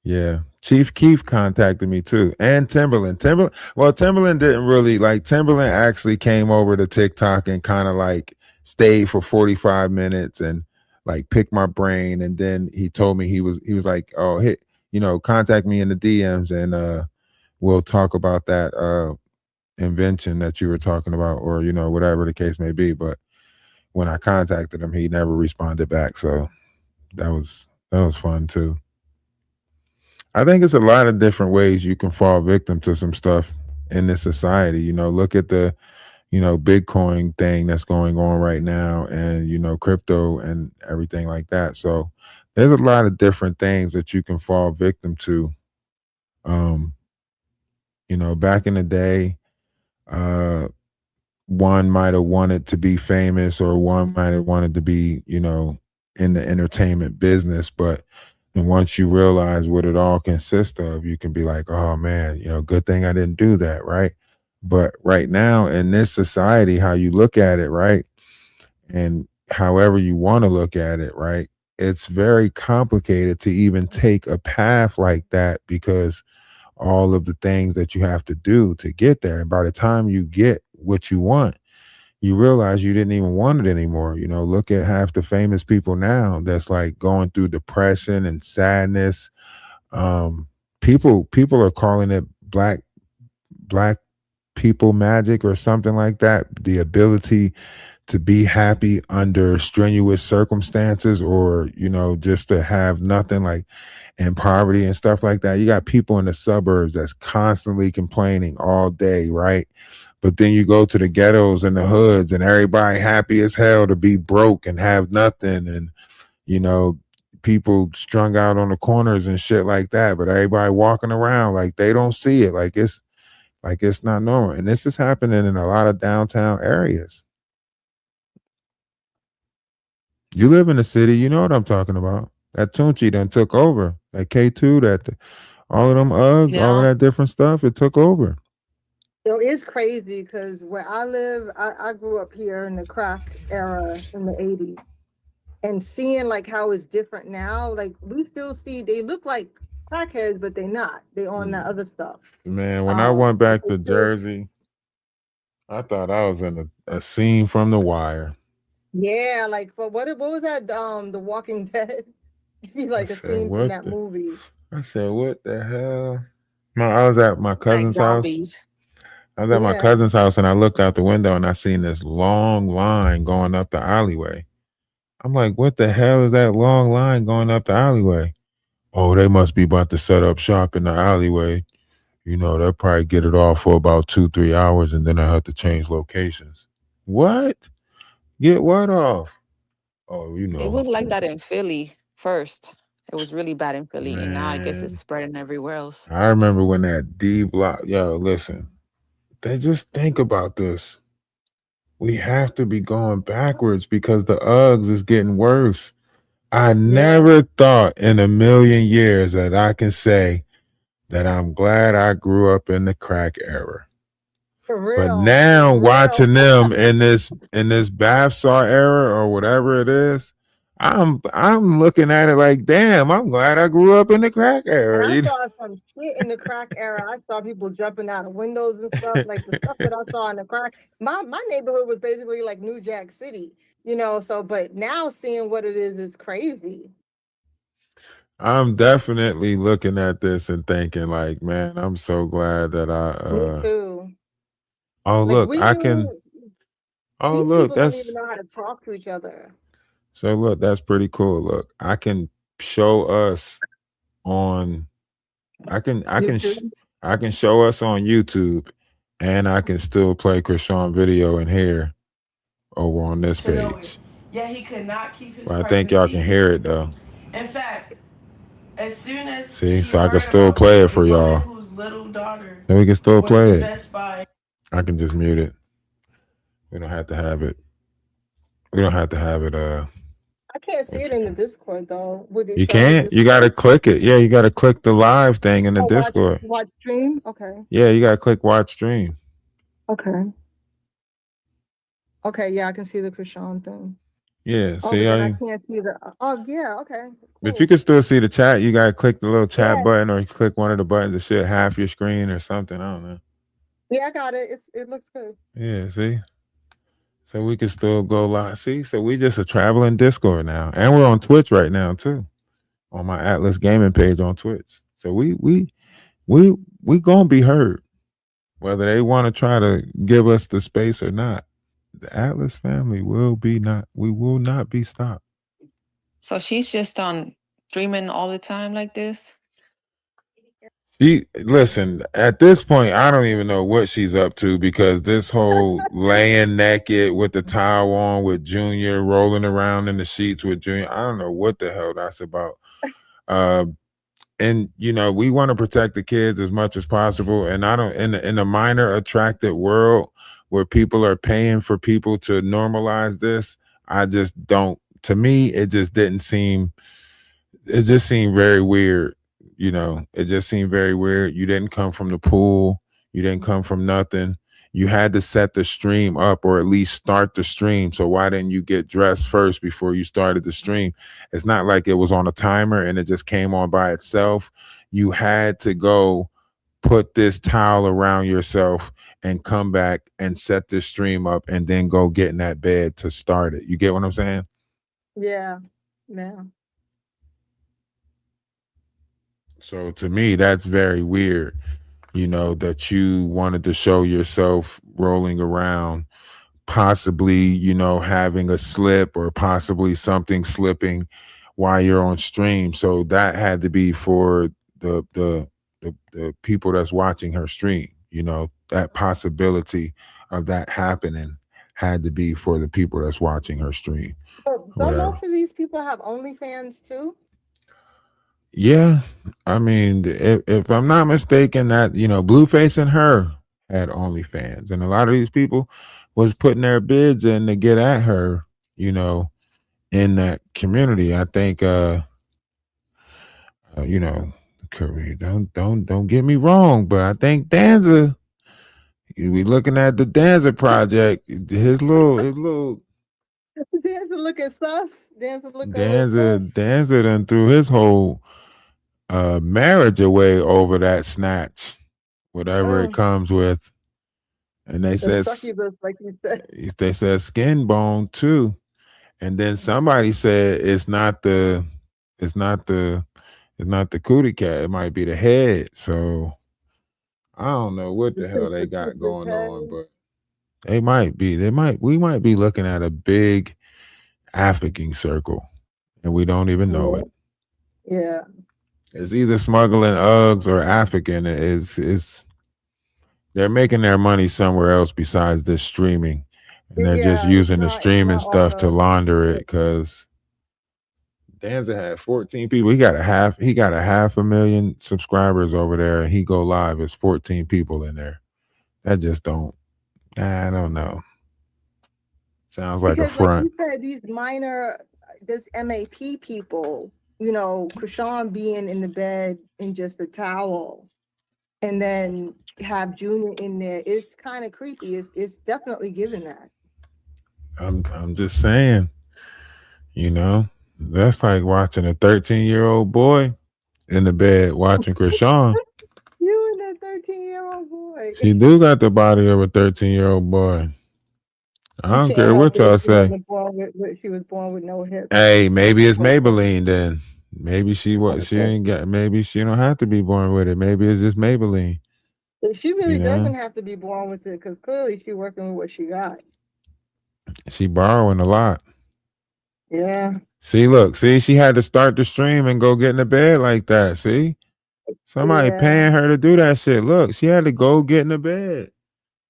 yeah. Chief Keef contacted me too. And Timberland. Timberland didn't really like Timberland actually came over to TikTok and kind of like stayed for 45 minutes and like picked my brain. And then he told me he was like, oh, hit, contact me in the DMs and we'll talk about that invention that you were talking about, or whatever the case may be. But when I contacted him, he never responded back. So that was fun too. I think it's a lot of different ways you can fall victim to some stuff in this society. Look at the, Bitcoin thing that's going on right now and, crypto and everything like that. So there's a lot of different things that you can fall victim to. Back in the day, one might have wanted to be famous or one might have wanted to be, in the entertainment business. But and once you realize what it all consists of, you can be like, oh man, good thing I didn't do that, right? But right now in this society, how you look at it, right? And however you want to look at it, right? It's very complicated to even take a path like that because all of the things that you have to do to get there. And by the time you get what you want, you realize you didn't even want it anymore. Look at half the famous people now that's like going through depression and sadness. People are calling it black people magic or something like that. The ability to be happy under strenuous circumstances or, just to have nothing, like in poverty and stuff like that. You got people in the suburbs that's constantly complaining all day, right? But then you go to the ghettos and the hoods and everybody happy as hell to be broke and have nothing. And, people strung out on the corners and shit like that. But everybody walking around like they don't see it. Like it's not normal. And this is happening in a lot of downtown areas. You live in the city, you know what I'm talking about. That Tunchi done took over. That K2, all of them Uggs, all of that different stuff, it took over. It's crazy because where I live, I grew up here in the crack era in the 80s. And seeing like how it's different now, like we still see they look like crackheads, but they're not. They on that other stuff. Man, when I went back to Jersey, I thought I was in a scene from The Wire. Yeah, like for what was that? The Walking Dead. Be like a scene from that movie. I said, what the hell? I was at my cousin's house. I was at my cousin's house and I looked out the window and I seen this long line going up the alleyway. I'm like, what the hell is that long line going up the alleyway? Oh, they must be about to set up shop in the alleyway. They'll probably get it off for about 2-3 hours and then I have to change locations. What? Get what off? Oh, It was like that in Philly first. It was really bad in Philly, and now I guess it's spreading everywhere else. I remember when that D block, listen, they just think about this. We have to be going backwards because the Uggs is getting worse. I never thought in a million years that I can say that I'm glad I grew up in the crack era. For real. But now watching them in this bath saw era or whatever it is, I'm looking at it like, damn, I'm glad I grew up in the crack era. And I saw some shit in the crack era. I saw people jumping out of windows and stuff. Like the stuff that I saw in the crack. My neighborhood was basically like New Jack City, so but now seeing what it is crazy. I'm definitely looking at this and thinking like, man, I'm so glad that Me too. Oh, like look, I can. Oh, these look, people don't even know how to talk to each other. So look, that's pretty cool. Look, I can show us on. I can show us on YouTube, and I can still play Krishan video in here over on this page. Yeah, he could not keep his. But I think y'all can hear it though. In fact, as soon as so I can still play it for y'all. Whose little daughter so we can still play it. I can just mute it. We don't have to have it. We don't have to have it. I can't see it in the Discord though. Would it You show the can't. You got to Discord? click it. Yeah, you got to click the live thing in the Oh, Discord. watch stream. Okay. Yeah, you got to click watch stream. Okay. Okay. Yeah, I can see the Krishan thing. Yeah. Oh, See but how then I you. can't see the. Oh, yeah. Okay. But Cool. you can still see the chat. You got to click the little chat Yeah. button, or you click one of the buttons that should half your screen or something. I don't know. Yeah, I got it. It looks good. Yeah. See. So we can still go live. See. So we just a traveling Discord now, and we're on Twitch right now too, on my Atlas Gaming page on Twitch. So we gonna be heard, whether they want to try to give us the space or not. The Atlas family will not be stopped. So she's just on streaming all the time like this. Listen, at this point, I don't even know what she's up to, because this whole laying naked with the towel on with Junior, rolling around in the sheets with Junior, I don't know what the hell that's about. And we want to protect the kids as much as possible. And I don't, in a minor attracted world where people are paying for people to normalize this, I just don't. To me, it just seemed very weird. It just seemed very weird. You didn't come from the pool. You didn't come from nothing. You had to set the stream up, or at least start the stream. So why didn't you get dressed first before you started the stream? It's not like it was on a timer and it just came on by itself. You had to go put this towel around yourself and come back and set this stream up and then go get in that bed to start it. You get what I'm saying? Yeah. Yeah. So to me, that's very weird, that you wanted to show yourself rolling around, possibly, having a slip or possibly something slipping while you're on stream. So that had to be for the people that's watching her stream. That possibility of that happening had to be for the people that's watching her stream. But don't most of these people have OnlyFans too? Yeah, I mean, if I'm not mistaken, that Blueface and her had OnlyFans, and a lot of these people was putting their bids in to get at her, in that community. I think, Curry, don't get me wrong, but I think Danza, we looking at the Danza project, his little. Danza looking sus. Danza done threw his whole marriage away over that snatch, whatever it comes with. And they said succubus, like you said. They said skin bone too. And then somebody said it's not the cootie cat, it might be the head. So I don't know what the hell they got going on, but we might be looking at a big African circle and we don't even know it. Yeah. It's either smuggling Uggs or African. They're making their money somewhere else besides this streaming. And they're just using the streaming stuff to launder it, because Danza had 14 people. He got a half a million subscribers over there, and he go live. It's 14 people in there. That just I don't know. Sounds like a front. Like you said, these this MAP people, Krishan being in the bed in just a towel, and then have Junior in there, it's kind of creepy. It's definitely giving that. I'm just saying, that's like watching a 13-year-old boy in the bed watching Krishan. You and that 13-year-old boy. She do got the body of a 13-year-old boy. I don't care what y'all say. She was born with no hips. Hey, maybe it's Maybelline then. Maybe she ain't got. Maybe she don't have to be born with it. Maybe it's just Maybelline. She really doesn't have to be born with it, because clearly she's working with what she got. She borrowing a lot. Yeah. See, she had to start the stream and go get in the bed like that. See, somebody paying her to do that shit. Look, she had to go get in the bed.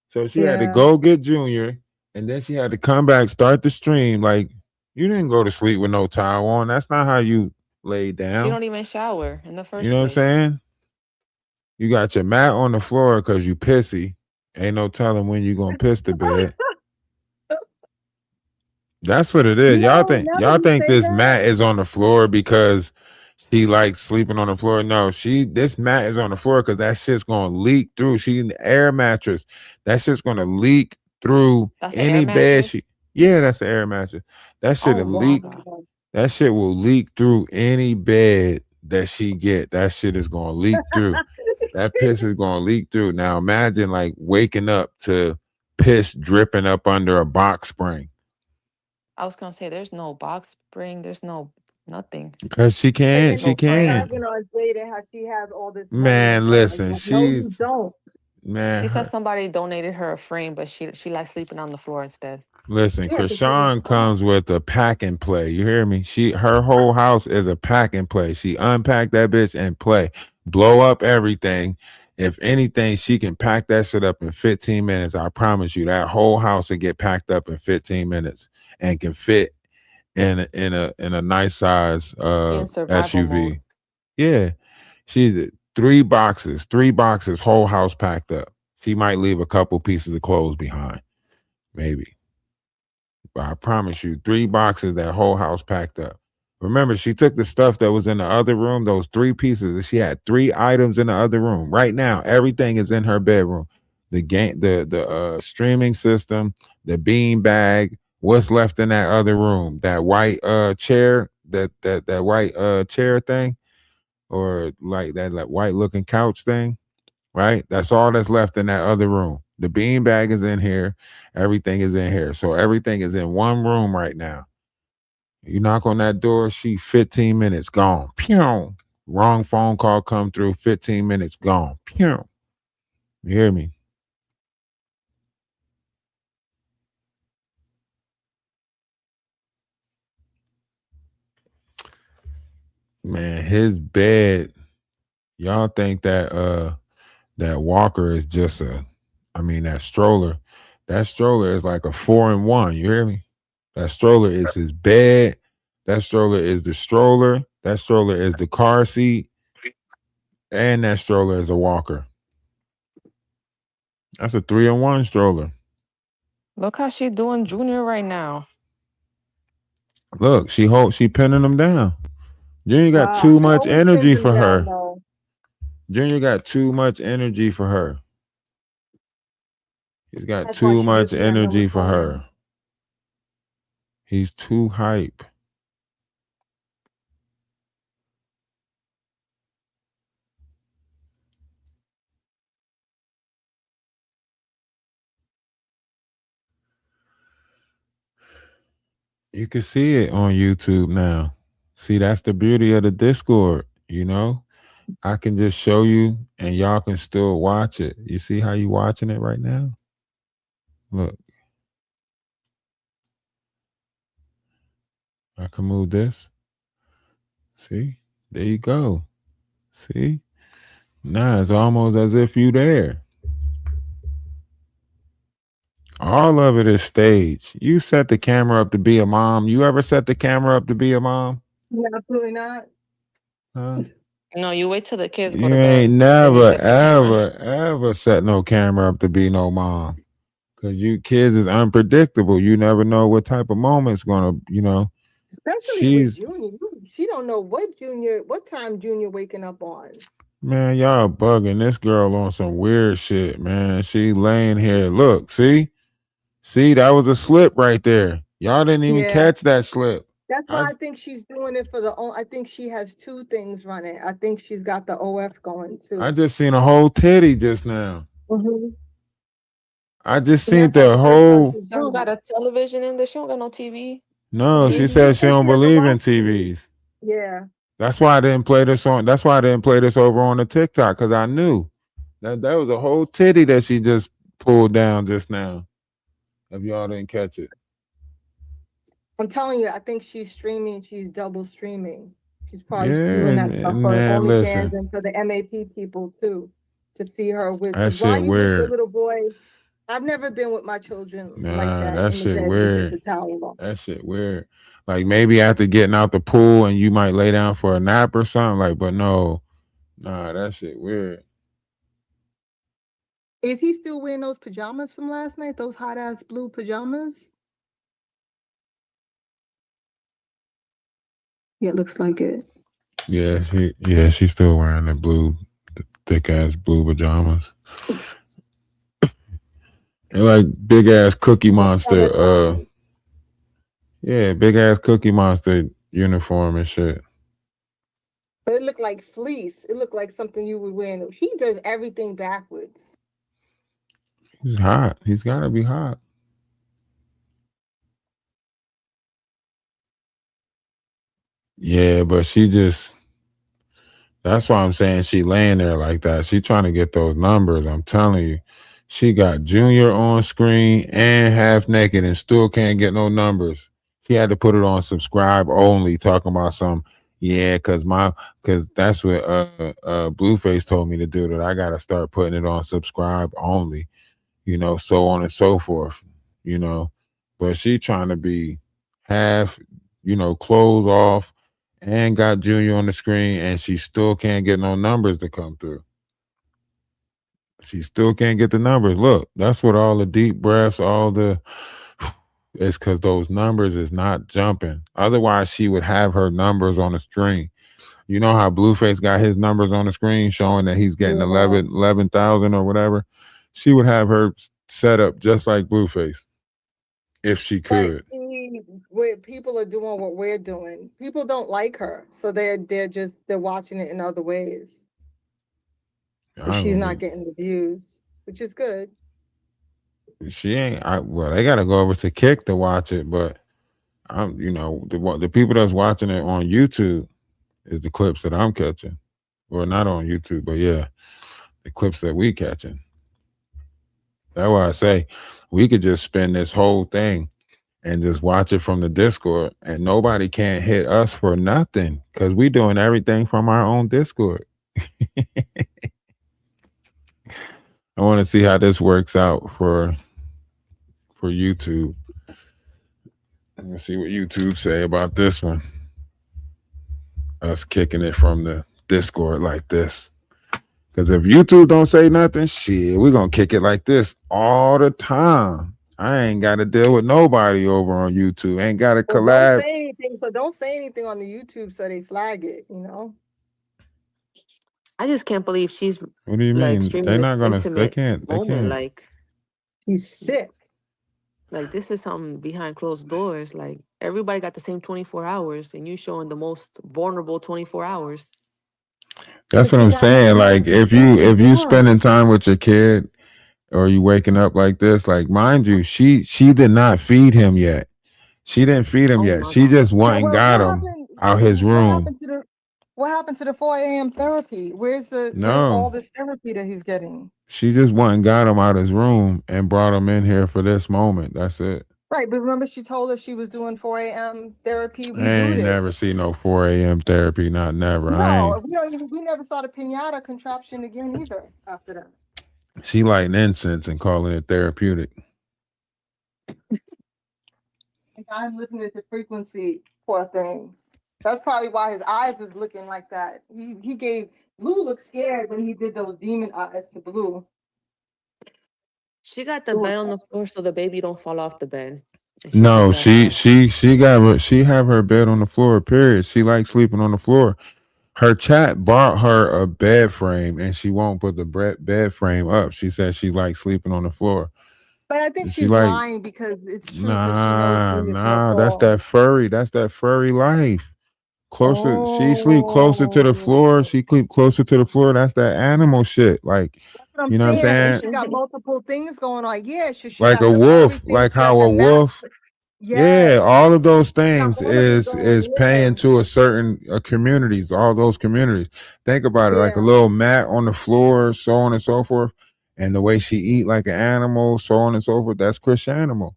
So she had to go get Junior, and then she had to come back, start the stream. Like, you didn't go to sleep with no towel on. That's not how you lay down. You don't even shower in the first place. You know what I'm saying? You got your mat on the floor because you pissy. Ain't no telling when you gonna piss the bed. That's what it is. Now that Y'all you think say this that, mat is on the floor because she likes sleeping on the floor. No, this mat is on the floor because that shit's gonna leak through. She in the air mattress. That shit's gonna leak through That's an air any bed mattress. yeah, that's the air mattress. That shit Oh will my leak. god. That shit will leak through any bed that she get. That shit is gonna leak through. That piss is gonna leak through. Now imagine like waking up to piss dripping up under a box spring. I was gonna say there's no box spring, there's no nothing. Because she can. and She No she's can. frame. bragging on Jada how she has all this money and Man, stuff like listen, that. No, you don't. man, She said somebody donated her a frame, but she likes sleeping on the floor instead. listen, Yeah, because Jada's Krishan fat. comes with a pack and play. You hear me? Her whole house is a pack and play. She unpack that bitch and play. Blow up everything. If anything, she can pack that shit up in 15 minutes. I promise you, that whole house will get packed up in 15 minutes and can fit in a nice size She in survival mode. SUV. Yeah. She three boxes, whole house packed up. She might leave a couple pieces of clothes behind, maybe. But I promise you, 3 boxes, that whole house packed up. Remember, she took the stuff that was in the other room, those 3 pieces. She had 3 items in the other room. Right now, everything is in her bedroom. The game, the streaming system, the bean bag. What's left in that other room? That white chair, that white chair thing, or like that like white looking couch thing. Right? That's all that's left in that other room. The bean bag is in here. Everything is in here. So everything is in one room right now. You knock on that door, she 15 minutes gone. Pew. Wrong phone call come through, 15 minutes gone. Pew. You hear me? Man, his bed, y'all think that walker is just that stroller. That stroller is like a 4-in-1. You hear me? That stroller is his bed. That stroller is the stroller. That stroller is the car seat. And that stroller is a walker. That's a 3-in-1 stroller. Look how she doing Junior right now. Look, she pinning him down. Junior got too She much always pins energy him for down her. though. Junior got too much energy for her. He's got That's why too she much looking at him energy with for all her. He's too hype. You can see it on YouTube now. See, that's the beauty of the Discord, you know? I can just show you and y'all can still watch it. You see how you watching it right now? Look, I can move this. See? There you go. See? Nah, it's almost as if you there. All of it is staged. You set the camera up to be a mom. You ever set the camera up to be a mom? No, absolutely not. Huh? No, you wait till the kids go You to ain't bed. Then you never, set the camera. ever set no camera up to be no mom. Cause you kids is unpredictable. You never know what type of moment's gonna. Especially with She's Junior. She don't know what time Junior waking up on. man, y'all bugging this girl on some weird shit, man. She laying here. Look, see, that was a slip right there. Y'all didn't even Yeah. catch that slip. That's why I I think she's doing it for I think she has 2 things running. I think she's got the OF going I too. just seen a whole titty just now. Mhm. I just And seen that's how the you know whole. she's She don't doing got it. a television in there. She don't got no TV. No, She she Baby. said she said don't she never believe in watched TV. TVs. Yeah. That's why I didn't play this on. That's why I didn't play this over on the TikTok because I knew that was a whole titty that she just pulled down just now. If y'all didn't catch it, I'm telling you, I think she's streaming. She's double streaming. She's probably yeah, doing that stuff for man. OnlyFans Listen, and for the MAP people too, to see her with. that Because why shit you with your weird. little boy? I've never been with my children like Nah, that that in the shit bed with just a weird. towel on. That shit weird. Like maybe after getting out the pool and you might lay down for a nap or something. Like, but no, nah, that shit weird. Is he still wearing those pajamas from last night? Those hot ass blue pajamas? Yeah, it looks like it. Yeah, she's still wearing the thick ass blue pajamas. They're like big ass Cookie Monster. Yeah, big ass Cookie Monster uniform and shit. But it looked like fleece. It looked like something you would wear. He does everything backwards. He's hot. He's gotta be hot. Yeah, but that's why I'm saying she laying there like that. She trying to get those numbers. I'm telling you. She got Junior on screen and half naked and still can't get no numbers. She had to put it on subscribe only, talking about some, yeah, cause that's what Blueface told me to do, that I gotta start putting it on subscribe only, so on and so forth, But she trying to be half, clothes off and got Junior on the screen, and she still can't get no numbers to come through. She still can't get the numbers. Look, that's what all the deep breaths, it's because those numbers is not jumping. Otherwise, she would have her numbers on the screen. You know how Blueface got his numbers on the screen showing that he's getting 11,000 or whatever? She would have her set up just like Blueface if she could. But see, where people are doing what we're doing, people don't like her, so they're watching it in other ways. She's not getting the views, which is good. She ain't. They gotta go over to Kick to watch it, but the people that's watching it on YouTube is the clips that I'm catching. Well, not on YouTube, but yeah, the clips that we catching. That's why I say we could just spin this whole thing and just watch it from the Discord, and nobody can't hit us for nothing because we doing everything from our own Discord. I want to see how this works out for YouTube. Let's see what YouTube say about this one. Us kicking it from the Discord like this. Because if YouTube don't say nothing, shit, we're going to kick it like this all the time. I ain't got to deal with nobody over on YouTube. Ain't got to collab. Don't say anything on the YouTube so they flag it, I just can't believe she's What do you mean? They're not going to, they can't. Like, she's sick. Like, this is something behind closed doors. Like, everybody got the same 24 hours, and you showing the most vulnerable 24 hours. That's what I'm saying. Like, if you spending time with your kid, or you waking up like this, like, mind you, she did not feed him yet. She didn't feed him yet. She just went and got him out his room. What happened to the 4 a.m. therapy? Where's all this therapy that he's getting? She just went and got him out his room and brought him in here for this moment. That's it. Right, but remember she told us she was doing 4 a.m. therapy. I ain't never seen no 4 a.m. therapy, not never. No, we never saw the pinata contraption again either after that. She lighting incense and calling it therapeutic. I'm listening to frequency, poor thing. That's probably why his eyes is looking like that. Blue looked scared when he did those demon eyes to Blue. She got the bed on the floor so the baby don't fall off the bed. No, she have her bed on the floor, period. She likes sleeping on the floor. Her chat bought her a bed frame and she won't put the bed frame up. She says she likes sleeping on the floor. But I think she's lying because it's true. Nah, that's that furry life. Closer, she sleep closer to the floor. She sleep closer to the floor. That's that animal shit. Like, you know what I'm saying? She got multiple things going on. Yeah, like a wolf, like how a wolf. Yeah, all of those things is paying to a certain communities. All those communities. Think about it, like a little mat on the floor, so on and so forth. And the way she eat like an animal, so on and so forth. That's Chris Animal.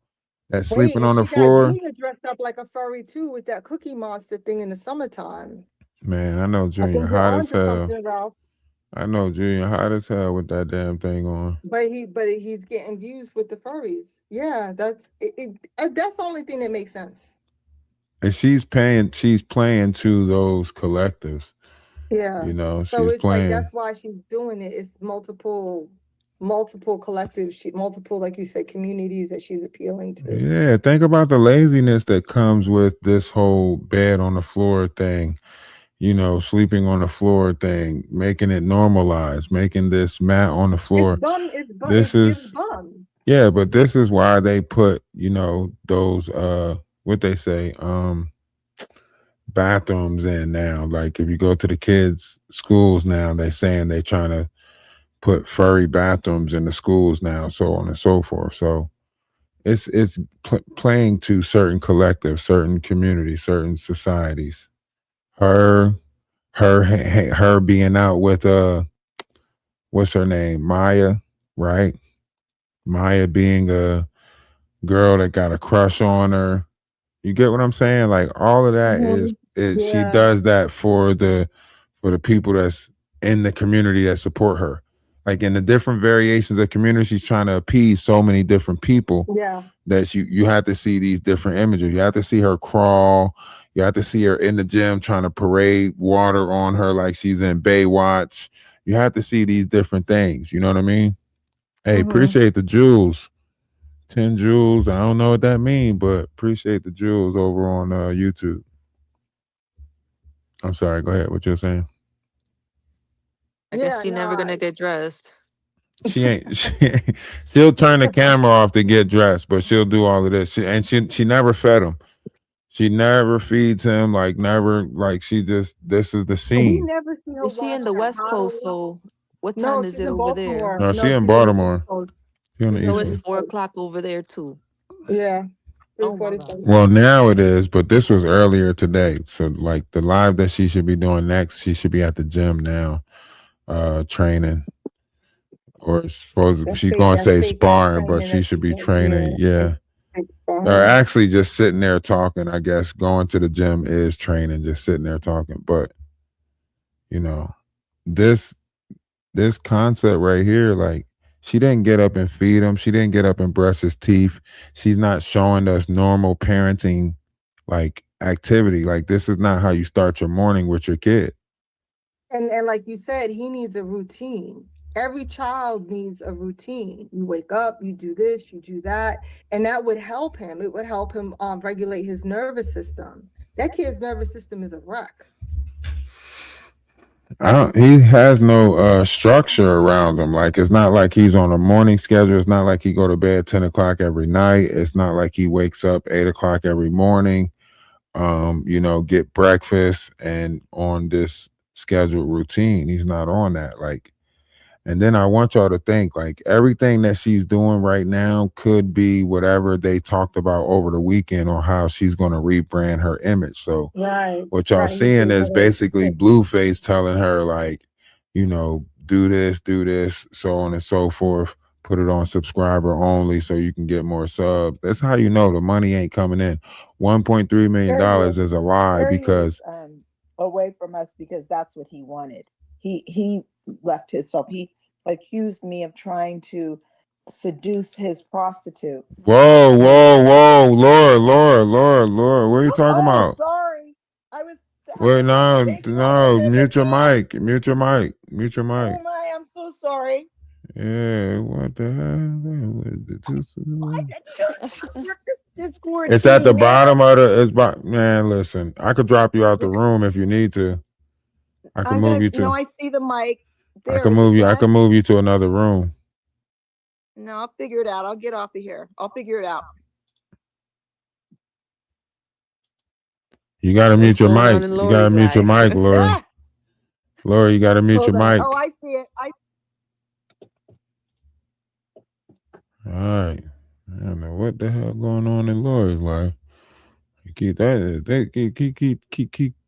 That's sleeping on the floor. Junior dressed up like a furry too with that Cookie Monster thing in the summertime. Man, I know Junior hot as hell. I know Junior hot as hell with that damn thing on. But he's getting views with the furries. Yeah, that's the only thing that makes sense. And she's playing to those collectives. Yeah. You know, so she's it's playing. Like that's why she's doing it. It's multiple multiple collectives, multiple, like you said, communities that she's appealing to. Yeah, think about the laziness that comes with this whole bed on the floor thing, sleeping on the floor thing, making it normalized, making this mat on the floor. It's bum. This It's is bum. Yeah, but this is why they put, those what they say, bathrooms in now. Like if you go to the kids' schools now, they saying they trying to put furry bathrooms in the schools now, so on and so forth. So it's playing to certain collectives, certain communities, certain societies. Her being out with what's her name, Maya, right? Maya being a girl that got a crush on her. You get what I'm saying? Like all of that she does that for the people that's in the community that support her. Like in the different variations of community, she's trying to appease so many different people. Yeah. That you have to see these different images. You have to see her crawl. You have to see her in the gym trying to parade water on her like she's in Baywatch. You have to see these different things. You know what I mean? Hey, appreciate the jewels. 10 jewels. I don't know what that means, but appreciate the jewels over on YouTube. I'm sorry. Go ahead. What you're saying? I guess she's never gonna get dressed. She ain't. She'll turn the camera off to get dressed, but she'll do all of this. She never fed him. She never feeds him. Like never. Like she just. This is the scene. Never see her. Is she in the West Coast? So what time is it over there? No, she in Baltimore. So it's 4 o'clock over there too. Yeah. Well, now it is, but this was earlier today. So like the live that she should be doing next, she should be at the gym now, training. Or she's gonna say sparring, but she should be training. Yeah. Or actually just sitting there talking. I guess going to the gym is training, just sitting there talking. But this concept right here, like she didn't get up and feed him. She didn't get up and brush his teeth. She's not showing us normal parenting like activity. Like this is not how you start your morning with your kid. And like you said, he needs a routine. Every child needs a routine. You wake up, you do this, you do that, and that would help him. It would help him regulate his nervous system. That kid's nervous system is a wreck. He has no structure around him. Like it's not like he's on a morning schedule. It's not like he go to bed 10 o'clock every night. It's not like he wakes up 8 o'clock every morning. Get breakfast and on this scheduled routine. He's not on that. Like, and then I want y'all to think like everything that she's doing right now could be whatever they talked about over the weekend on how she's going to rebrand her image. So what y'all seeing is basically Blueface telling her like, do this, so on and so forth. Put it on subscriber only so you can get more subs. That's how you know the money ain't coming in. $1.3 million is a lie because away from us because that's what he wanted. He left himself. He accused me of trying to seduce his prostitute. Whoa, Lord, what are you talking about? Sorry, I was. Wait, no, mute your mic. Oh my, I'm so sorry. Yeah, what the hell? It's at the bottom of the. Man, listen, I could drop you out the room if you need to. I can move you to. No, I see the mic. I can move you. I can move you to another room. No, I'll figure it out. I'll get off of here. I'll figure it out. You gotta mute your mic. You gotta mute your mic, Lori. Lori, you gotta mute your mic. Oh, I see it. All right. I don't know what the hell going on in Lori's life. Keep that.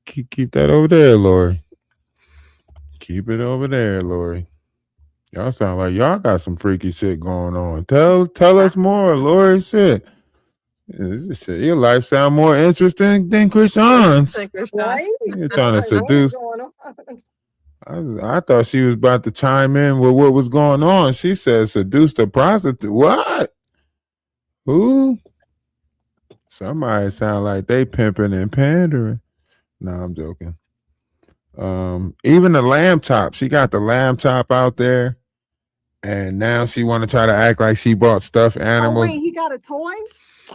Keep that over there, Lori. Keep it over there, Lori. Y'all sound like y'all got some freaky shit going on. Tell us more, Lori. Shit. Your life sound more interesting than Krishan's. You're trying to seduce. I thought she was about to chime in with what was going on. She said seduce the prostitute. What? Who? Somebody sound like they pimping and pandering. No, I'm joking. Even the lamb chop. She got the lamb chop out there. And now she want to try to act like she bought stuffed Oh animals. wait, he got a toy?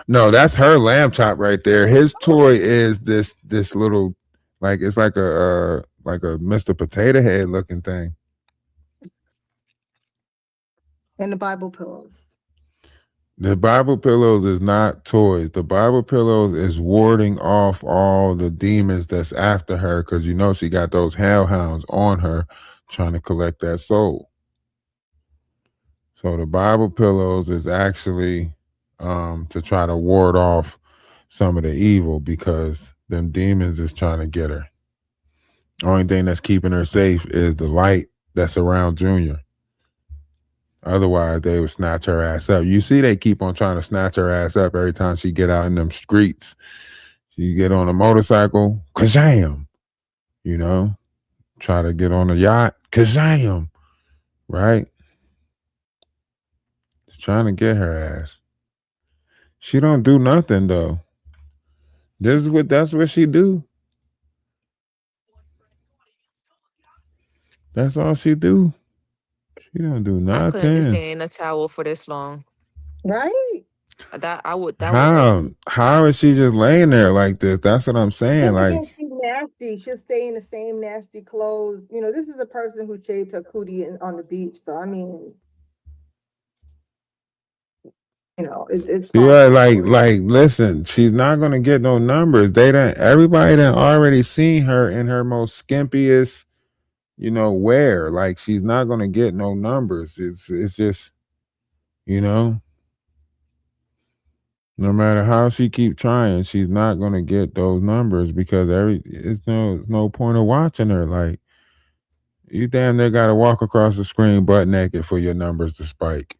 No, that's her lamb chop right there. His toy is this little, like it's like a Mr. Potato Head looking thing. And the Bible pillows. The Bible pillows is not toys. The Bible pillows is warding off all the demons that's after her, because you know she got those hellhounds on her trying to collect that soul. So the Bible pillows is actually to try to ward off some of the evil, because them demons is trying to get her. Only thing that's keeping her safe is the light that's around Junior. Otherwise, they would snatch her ass up. You see, they keep on trying to snatch her ass up every time she get out in them streets. She get on a motorcycle, kazam, you know, try to get on a yacht, kazam, right? Just trying to get her ass. She don't do nothing though. That's what she do. That's all she do. She don't do I couldn't just nothing. stay in a towel for this long. Right? That would How is she just laying there like this? That's what I'm saying. Then again, Like, she's nasty. She'll stay in the same nasty clothes. You know, this is a person who shaved her cootie on the beach. So I mean, you know, it's yeah, like, listen, she's not gonna get no numbers. Everybody done already seen her in her most skimpiest, wear. Like, she's not gonna get no numbers. It's just, no matter how she keep trying, she's not gonna get those numbers, because it's no point of watching her. Like, you damn near gotta walk across the screen butt naked for your numbers to spike,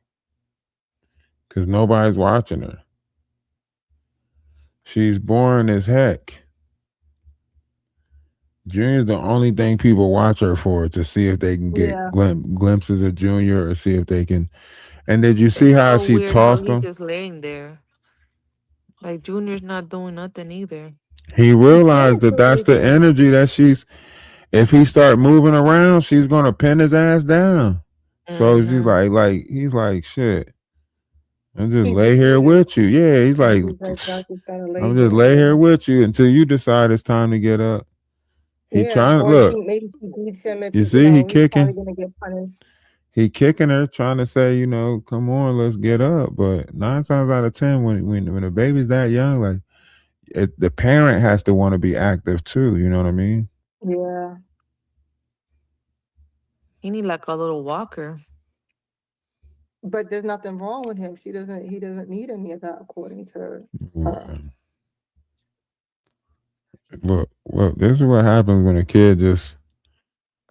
because nobody's watching her. She's boring as heck. Junior's the only thing people watch her for, to see if they can get glimpses of Junior, or see if they can. And did you see how so she weird how tossed he's him? just laying there. Like Junior's not doing nothing either. He realized that that's the energy that if he start moving around, she's gonna pin his ass down. So he's like, shit, I'm just lay here with you. Yeah, he's like, I'm just lay here with you until you decide it's time to get up. He trying to look. Maybe she beats him if You see, he he's kicking. probably gonna get punished. He kicking her, trying to say, come on, let's get up. But 9 times out of 10, when a baby's that young, like, the parent has to want to be active too. You know what I mean? Yeah. He need like a little walker. But there's nothing wrong with him. He doesn't need any of that, according to her. Look, this is what happens when a kid just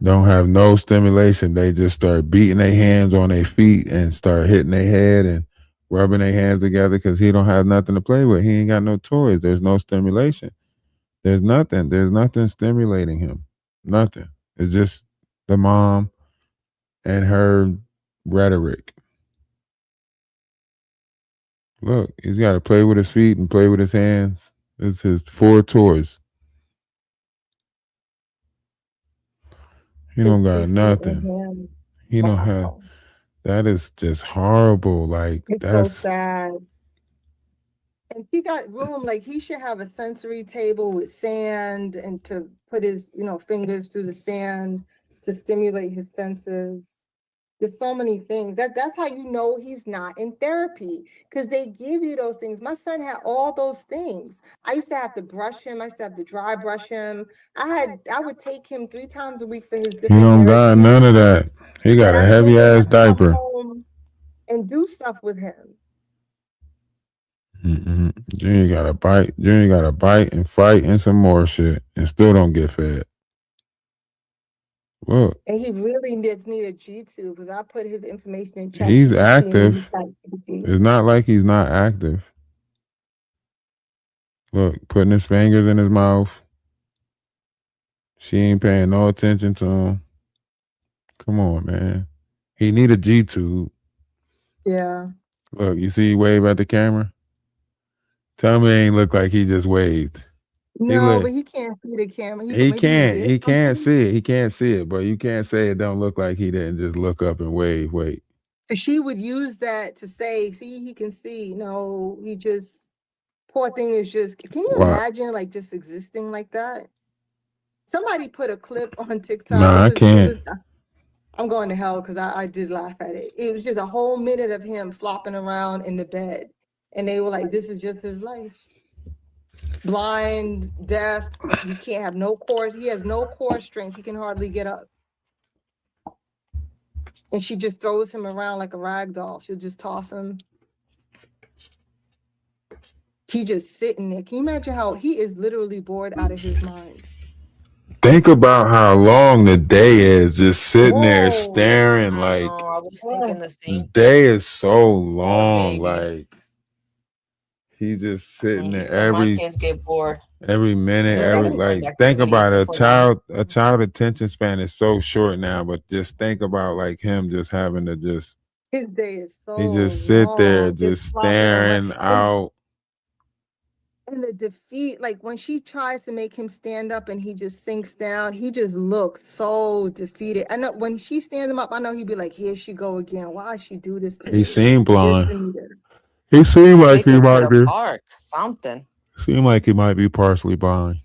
don't have no stimulation. They just start beating their hands on their feet and start hitting their head and rubbing their hands together, because he don't have nothing to play with. He ain't got no toys. There's no stimulation. There's nothing stimulating him. Nothing. It's just the mom and her rhetoric. Look, he's got to play with his feet and play with his hands. It's his 4 toys. He don't got nothing. He don't have. That is just horrible. Like, it's that's so sad. And he got room. Like, he should have a sensory table with sand, and to put his fingers through the sand to stimulate his senses. There's so many things. That's how you know he's not in therapy, because they give you those things. My son had all those things. I used to have to brush him. I used to have to dry brush him. I would take him 3 times a week for his different. He don't got none of that. He got a heavy ass diaper. And do stuff with him. Junior got to bite. Junior got to bite and fight and some more shit, and still don't get fed. Look. And he really does need a G-tube, because I put his information in chat. He's active. It's not like he's not active. Look, putting his fingers in his mouth. She ain't paying no attention to him. Come on, man. He need a G-tube. Yeah. Look, you see he wave at the camera? Tell me it ain't look like he just waved. No, but he can't see the camera. He can't. He can't see it. He can't see it. But you can't say it don't look like he didn't just look up and wave. Wait. So she would use that to say, see, he can see. No, he just, poor thing is just, can you Wow. imagine like just existing like that? Somebody put a clip on TikTok. Nah, I can't. I'm going to hell because I did laugh at it. It was just a whole minute of him flopping around in the bed. And they were like, this is just his life. Blind, deaf, he can't have no core. He has no core strength. He can hardly get up. And she just throws him around like a rag doll. She'll just toss him. He just sitting there. Can you imagine how he is literally bored out of his mind? Think about how long the day is, just sitting there Whoa. staring. I Like, know, I was thinking the the same day thing. is so long. baby. Like, he just sitting there My kids get bored. every minute, They gotta every find like. Think activities about to it, put on. a child attention span is so short now. But just think about like him just having to just. His day is so He just sit there, long, just flopping around. staring out. And the defeat, like when she tries to make him stand up and he just sinks down, he just looks so defeated. I know when she stands him up, I know he'd be like, here she go again. Why she do this to He me? seemed blind. Just to meet her. He seemed like Take he him to might the be. park, something. Seemed like he might be partially blind.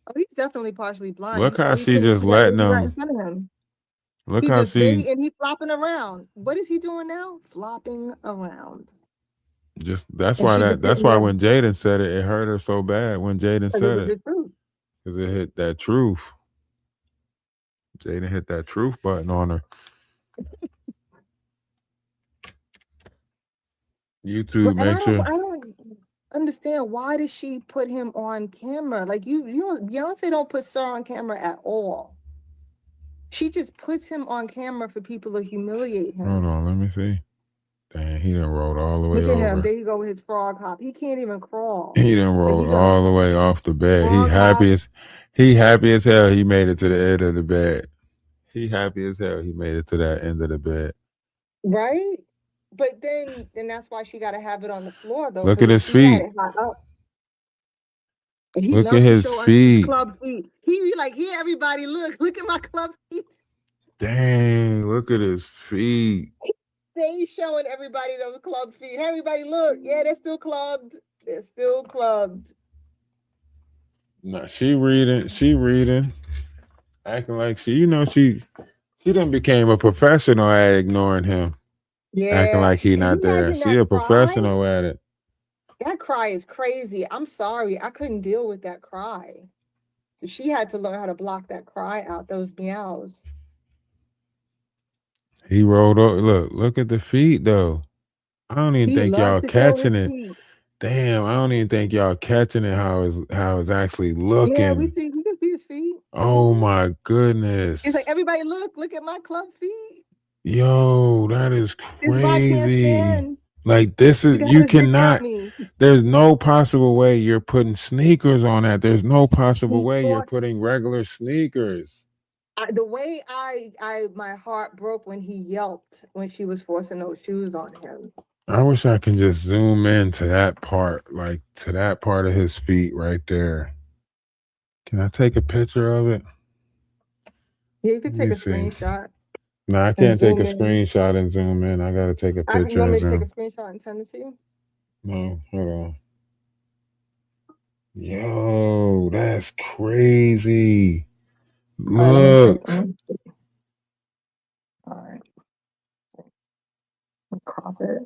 Oh, he's definitely partially blind. Look He how said he she couldn't just see that letting baby right in him. front of him. Look He how just there she and he flopping around. What is he doing now? Flopping around. just. That's And why she just That's sitting why there when Jaden said it, it hurt her so bad. When Jaden because it said was it, the truth. because it hit that truth. Jaden hit that truth button on her. YouTube, And make sure. I don't understand why did she put him on camera? Like you Beyonce don't put Sir on camera at all. She just puts him on camera for people to humiliate him. Hold on, let me see. Dang, he done rolled all the way Look at him. over. There you go with his frog hop. He can't even crawl. He done Like, rolled all the way off the bed. Frog hop. He happy as hell he made it to the end of the bed. He happy as hell he made it to that end of the bed. Right? But then that's why she got to have it on the floor though. Look at his She feet. had it high up. And he Look at loves to his show us his feet. club feet. He be like, here, everybody, look at my club feet. Dang, look at his feet. They showing everybody those club feet. Hey, everybody, look. Yeah, they're still clubbed. They're still clubbed. Nah, she reading. Acting like she done became a professional at ignoring him. Yeah. Acting like he Can not you there. imagine She that a cry? professional at it. That cry is crazy. I'm sorry. I couldn't deal with that cry. So she had to learn how to block that cry out, those meows. He rolled up. Look at the feet though. I don't even He think y'all loved to show catching his it. feet. Damn, I don't even think y'all catching it how it's actually looking. Yeah, we can see his feet. Oh my goodness. It's like, everybody look at my club feet. Yo, that is This body can't crazy. stand. Like this is got you his dick out cannot. me. There's no possible way you're putting sneakers on that. There's no possible He way you're thought- putting regular sneakers. The way my heart broke when he yelped when she was forcing those shoes on him. I wish I can just zoom in to that part, like to that part of his feet right there. Can I take a picture of it? Yeah, you could Let take me a see. screenshot. No, I can't take a zoom in. screenshot and zoom in. I gotta take a You picture want and me to zoom. take a screenshot and send it to you? No, hold on. Yo, that's crazy. Look. All right. Crop it.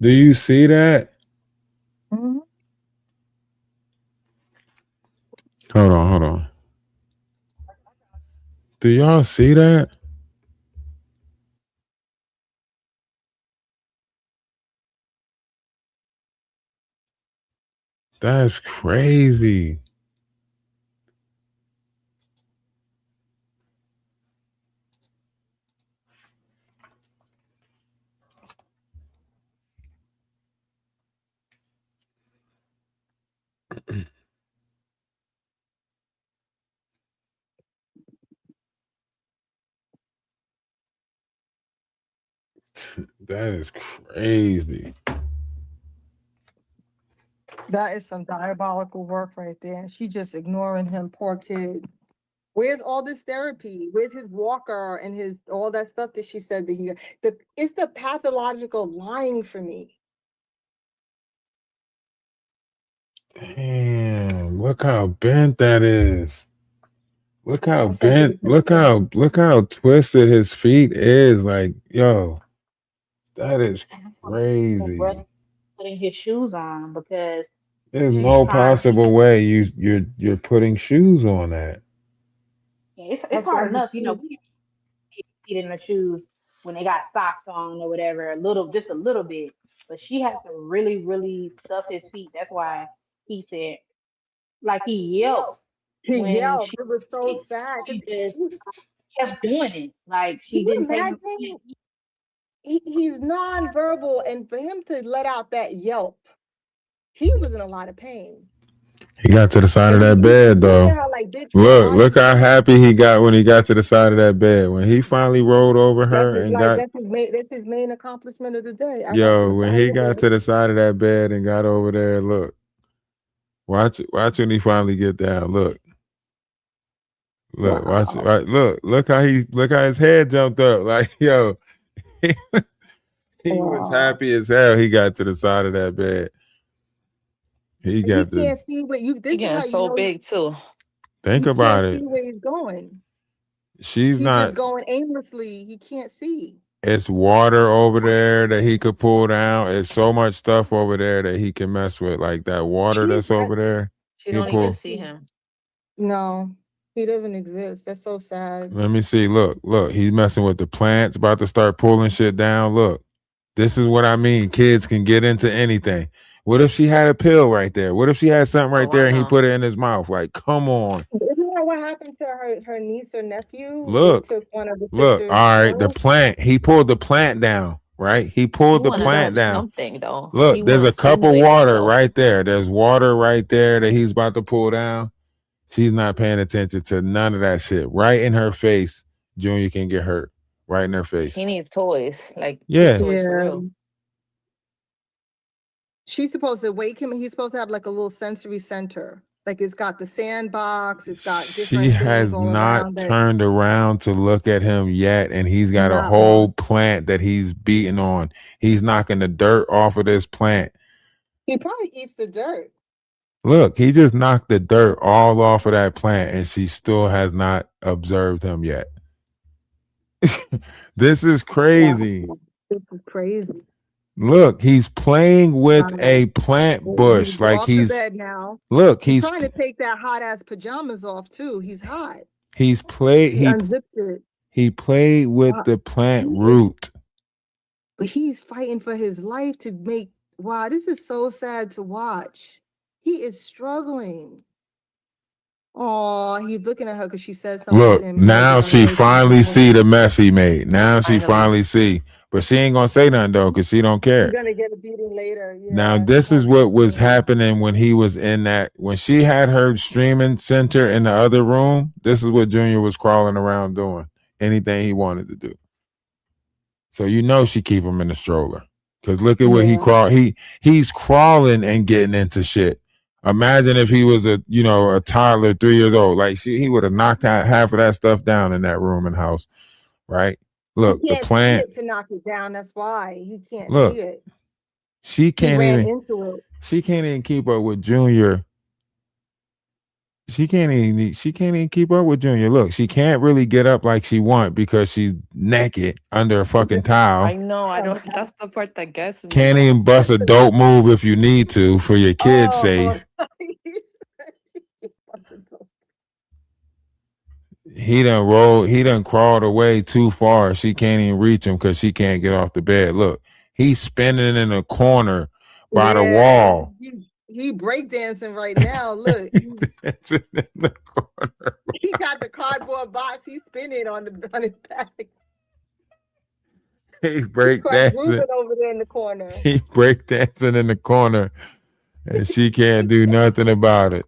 Do you see that? Mm-hmm. Hold on. Do y'all see that? That's crazy. That is crazy. That is some diabolical work right there. She just ignoring him, poor kid. Where's all this therapy? Where's his walker and his all that stuff that she said that it's the pathological lying for me. Damn, look how bent that is. Look how I'll send you the bent, look how twisted his feet is. Like, yo, that is crazy. Putting his shoes on because There's she's no trying. possible way you're putting shoes on that. Yeah, it's That's why hard enough, people feet in their shoes when they got socks on or whatever, just a little bit. But she has to really, really stuff his feet. That's why he said, like he yelps he when yelled. It was so sad. she just kept doing it. Like Can she you didn't take no. imagine? He's nonverbal, and for him to let out that yelp, he was in a lot of pain. He got to the side of that bed though. Like, bitch, Look how happy he got when he got to the side of that bed. When he finally rolled over her and got that's his main accomplishment of the day. when he got to the side of that bed and got over there, look. Watch when he finally get down. Look, Wow. look how his head jumped up. Like, yo, he was happy as hell. He got to the side of that bed. He got you can't see what you. This He is how getting you so know. big too. Think You about can't it. see where he's going. He's He's not just going aimlessly. He can't see. It's water over there that he could pull down. It's so much stuff over there that he can mess with. Like that water that's over there. She don't even see him. No, he doesn't exist. That's so sad. Let me see. Look, he's messing with the plants, about to start pulling shit down. Look, this is what I mean. Kids can get into anything. What if she had a pill right there? What if she had something right there and he put it in his mouth? Like, come on. Isn't that what happened to her niece or nephew? Look, They took one of the all right, the pills? plant. He pulled the plant down, right? He pulled the plant down. Something though. Look, there's a cup of water right there. There's water right there that he's about to pull down. She's not paying attention to none of that shit. Right in her face, Junior can get hurt. Right in her face. He needs toys. Like, yeah. toys for real. She's supposed to wake him, and he's supposed to have like a little sensory center. Like it's got the sandbox, it's got different She has not turned around to look at him yet, and he's got a whole plant that he's beating on. He's knocking the dirt off of this plant. He probably eats the dirt. Look, he just knocked the dirt all off of that plant, and she still has not observed him yet. This is crazy. Wow. This is crazy. Look, he's playing with a plant bush. Like he's bed now. Look, he's trying to take that hot ass pajamas off too. He's hot. He unzipped it. He played with the plant root. But he's fighting for his life to make. Wow, this is so sad to watch. He is struggling. Oh, he's looking at her because she said something Look, to him. now she finally see the mess he made. Now she finally see. But she ain't gonna say nothing though, because she don't care. She's gonna get a beating later. Yeah. Now this is what was happening when he was in that. When she had her streaming center in the other room, this is what Junior was crawling around doing. Anything he wanted to do. So you know she keep him in the stroller. Because look at what he crawl. He's crawling and getting into shit. Imagine if he was a toddler, 3 years old. Like he would have knocked out half of that stuff down in that room and house, right? Look, he can't the plant see it to knock it down. That's why he can't see it. She can't even into it. She can't even keep up with Junior. She can't even keep up with Junior. Look, she can't really get up like she want because she's naked under a fucking towel. I know. I don't. That's the part that gets me. Can't even bust a dope move if you need to for your kids' sake. He done crawled away too far. She can't even reach him because she can't get off the bed. Look, he's spinning in a corner by the wall. He breakdancing right now. Look, dancing in the corner. He got the cardboard box. He's spinning on his back. He breakdancing over there in the corner. He breakdancing in the corner, and she can't do nothing about it.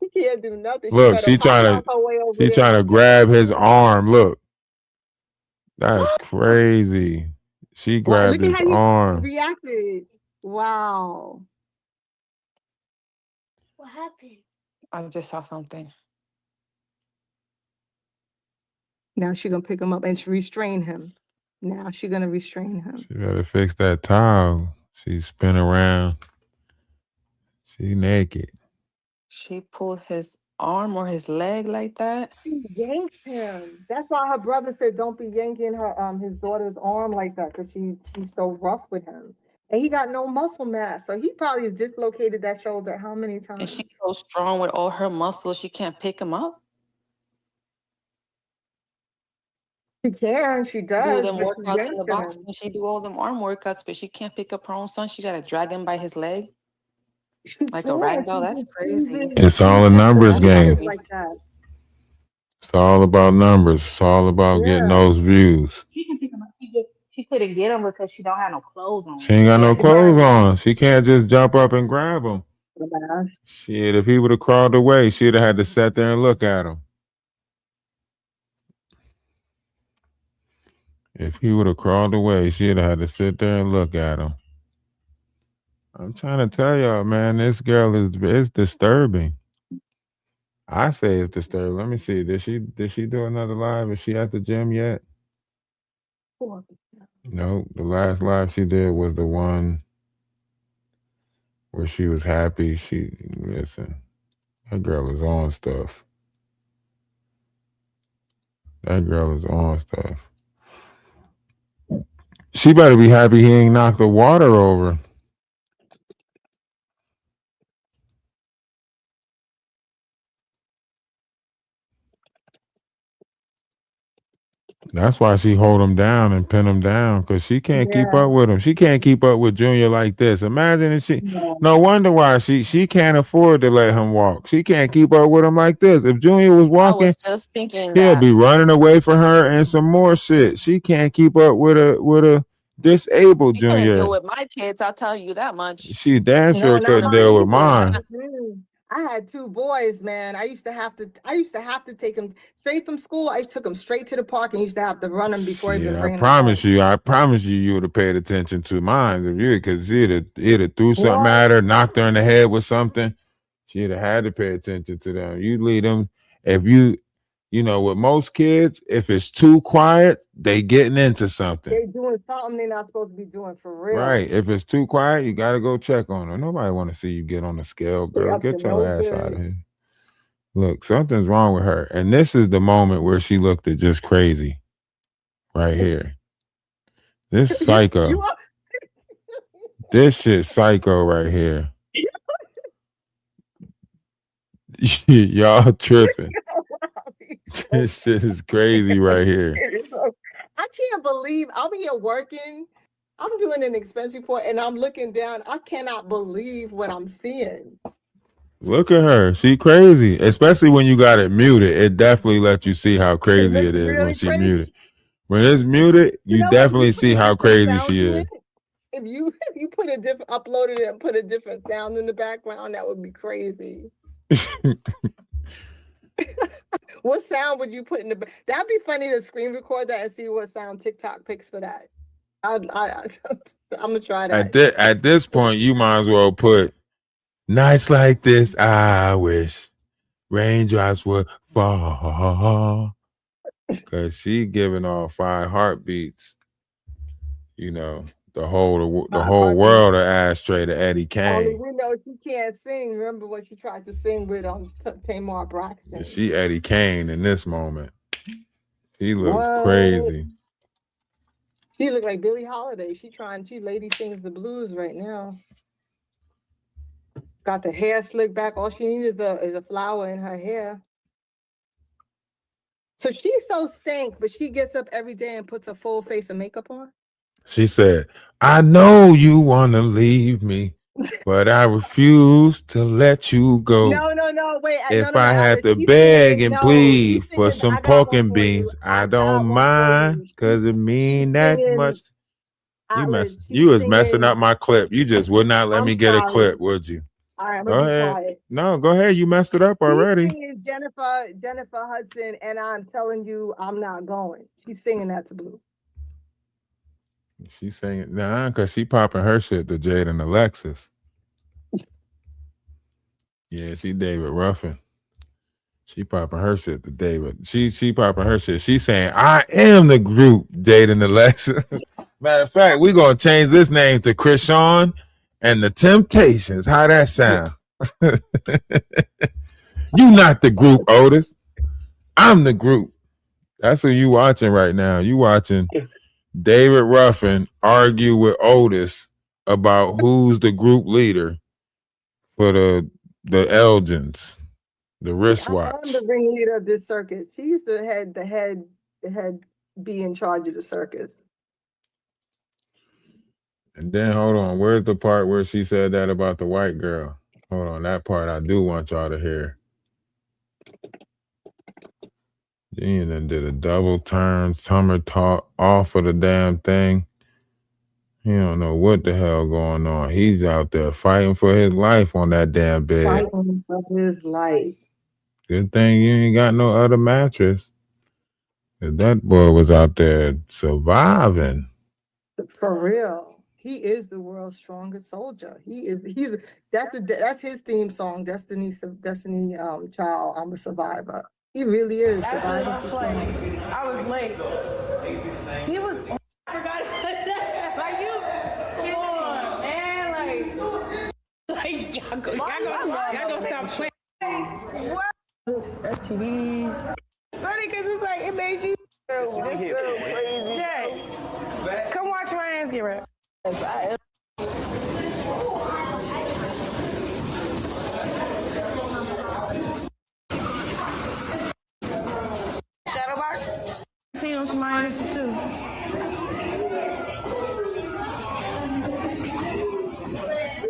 She can't do nothing. Look, she trying to grab his arm. Look, that's crazy. She grabbed his arm. Reacted. Wow. What happened? I just saw something. Now she gonna pick him up and restrain him. Now she gonna restrain him. She better fix that towel. She spin around. She naked. She pulled his arm or his leg like that. She yanks him. That's why her brother said, "Don't be yanking her his daughter's arm like that," because she's so rough with him. And he got no muscle mass, so he probably dislocated that shoulder how many times? And she's so strong with all her muscles, she can't pick him up. She can, she Do does. them but she workouts in yanks the him. boxing. She do all them arm workouts, but she can't pick up her own son. She gotta drag him by his leg She like a can, rag doll. she That's just crazy. squeezes- It's all a squeezes numbers the game. muscles like that. It's all about numbers. It's all about getting Yeah. those views. She can pick him up. She couldn't get him because she don't have no clothes on. She ain't got no But clothes on. She can't just jump up and grab him. Shit, if he would have crawled away, she'd have had to sit there and look at him. If he would have crawled away, she'd have had to sit there and look at him. I'm trying to tell y'all, man, this girl is disturbing. I say it's disturbing. Let me see. Did she do another live? Is she at the gym yet? No, the last live she did was the one where she was happy. Listen, that girl is on stuff. That girl is on stuff. She better be happy he ain't knocked the water over. That's why she hold him down and pin him down, because she can't keep up with him. She can't keep up with Junior like this. Imagine if she. No wonder why she can't afford to let him walk. She can't keep up with him like this. If Junior was I walking, was just thinking he'll that. be running away from her and some more shit. She can't keep up with a disabled She couldn't Junior. deal with my kids, I'll tell you that much. She damn sure not couldn't mine deal with either. mine. I had two boys, man. I used to have to take them straight from school. I took them straight to the park and used to have to run them before even Shit, bringing I them promise you would have paid attention to mine if you, because he'd have threw something at her, knocked her in the head with something. She'd have had to pay attention to them. You lead them. If you know, with most kids, if it's too quiet, they getting into something. They doing something they're not supposed to be doing for real. Right. If it's too quiet, you got to go check on her. Nobody want to see you get on the scale, girl. up Get to your no ass good. out of here. Look, something's wrong with her. And this is the moment where she looked at just crazy. Right here. This psycho. This shit psycho right here. Y'all tripping. This shit is crazy right here. I can't believe I'm here working. I'm doing an expense report and I'm looking down. I cannot believe what I'm seeing. Look at her. She crazy. Especially when you got it muted. It definitely lets you see how crazy it is really when she crazy. muted. When it's muted, you know what? definitely If you put see a how different crazy sound she to is. it, If you put a different uploaded it and put a different sound in the background, that would be crazy. What sound would you put in the back? That'd be funny to screen record that and see what sound TikTok picks for that. I'm gonna try that. At this point, you might as well put nights like this. I wish raindrops would fall, because she giving off 5 heartbeats. You know, the whole world of ashtray to Eddie Only Kane. we know she can't sing. Remember when she tried to sing with Tamar Braxton? She Eddie Kane in this moment. He looks What? crazy. She look like Billie Holiday. She lady sings the blues right now. Got the hair slicked back. All she needs is a flower in her hair. So she's so stank, but she gets up every day and puts a full face of makeup on. She said, I know you want to leave me, but I refuse to let you go. No, wait. If I had to beg and plead for some pork and beans, I don't mind, because it mean that much. You was messing up my clip. You just would not let me get a clip, would you? All right, I'm Go gonna be ahead. quiet. No, go ahead. You messed it up already. She's singing Jennifer Hudson, and I'm telling you, I'm not going. She's singing that to Blue. She's singing, nah, because she popping her shit to Jade and Alexis. Yeah, she David Ruffin. She popping her shit today, but she popping her shit. She's saying, I am the group dating Alexa. Matter of fact, we're gonna change this name to Krishan and the Temptations. How that sound? You not the group, Otis. I'm the group. That's who you watching right now. You watching David Ruffin argue with Otis about who's the group leader for the Elgins, the wristwatch. I'm the ringleader of this circus. She used to be in charge of the circus. And then hold on, where's the part where she said that about the white girl? Hold on, that part I do want y'all to hear. Then did a double turn, summer talk off of the damn thing. He don't know what the hell going on. He's out there fighting for his life on that damn bed. Fighting for his life. Good thing you ain't got no other mattress. That boy was out there surviving. For real. He is the world's strongest soldier. That's his theme song, Destiny Child, I'm a Survivor. He really is surviving. I was late. He was. I forgot like you. Come on, man. Like y'all go stop playing. What? STDs. Funny because it's like it made you. Crazy. Jay, come watch my hands get wrapped. Yes, I am. Shadowbox? See on some irons too.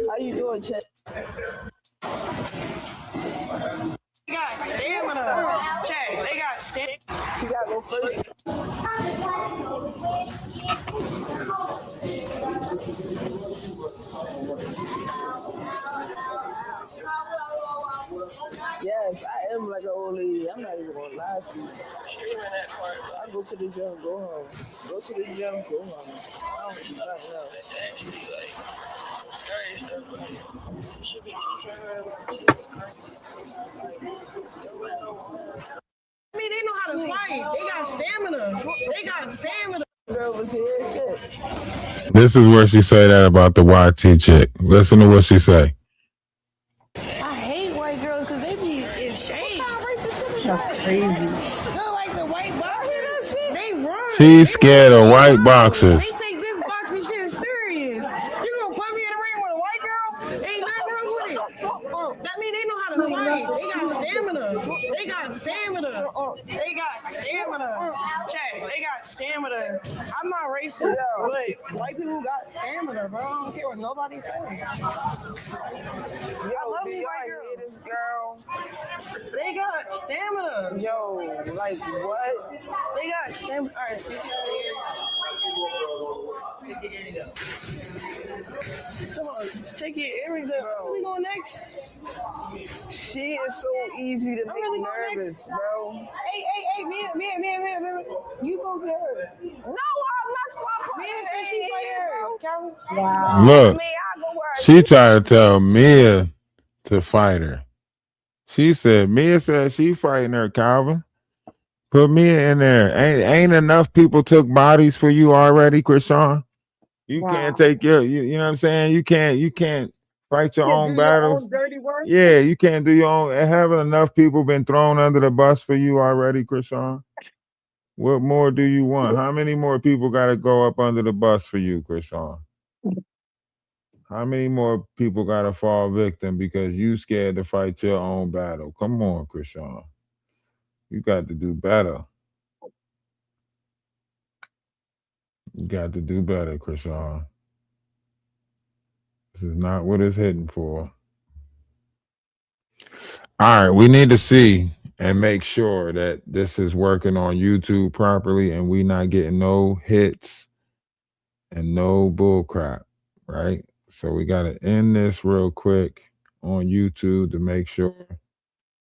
How you doing, Chet? They got stamina. Chat, they got stamina. She got to go first. Yes, I am like an old lady. I'm not even gonna lie to you. I go to the gym, go home. Go to the gym, go home. I don't do nothing else. That's actually like scary stuff. Should be teaching her. I mean, they know how to fight. They got stamina. They got stamina. Girl was here, shit. This is where she say that about the YT chick. Listen to what she say. I hate white girls because they be in shape. What kind of racist shit is That's crazy. They're like the white boxers. They run. She's scared of white boxers. They take this boxing shit serious. You gonna put me in the ring with a white girl? Ain't nothing wrong with it. That mean they know how to fight. They got stamina. They got stamina. They got stamina. Chat, they got stamina. I'm not racist, but white people got stamina, bro. I don't care what nobody says. I love you, white girls. Girl. They got stamina. Yo, like what? They got stamina. All right. Come on, take your earrings out. Where we going next? She is so easy to make really going nervous, bro. Hey, Mia. You go get her. No, I'm not supposed to. Mia said she fight her. Calvin. Wow. Look, I go where she tried to tell Mia to fight her. Mia said she fighting her, Calvin. Put Mia in there. Ain't enough people took bodies for you already, Krishan? You can't take you know what I'm saying? You can't fight your own battles. Your own dirty work? Yeah, you can't do your own. Haven't enough people been thrown under the bus for you already, Krishan? What more do you want? How many more people got to go up under the bus for you, Krishan? How many more people got to fall victim because you scared to fight your own battle? Come on, Krishan. You got to do better. You got to do better, Krishan. This is not what it's hitting for. All right, we need to see and make sure that this is working on YouTube properly and we not getting no hits and no bull crap, right? So we got to end this real quick on YouTube to make sure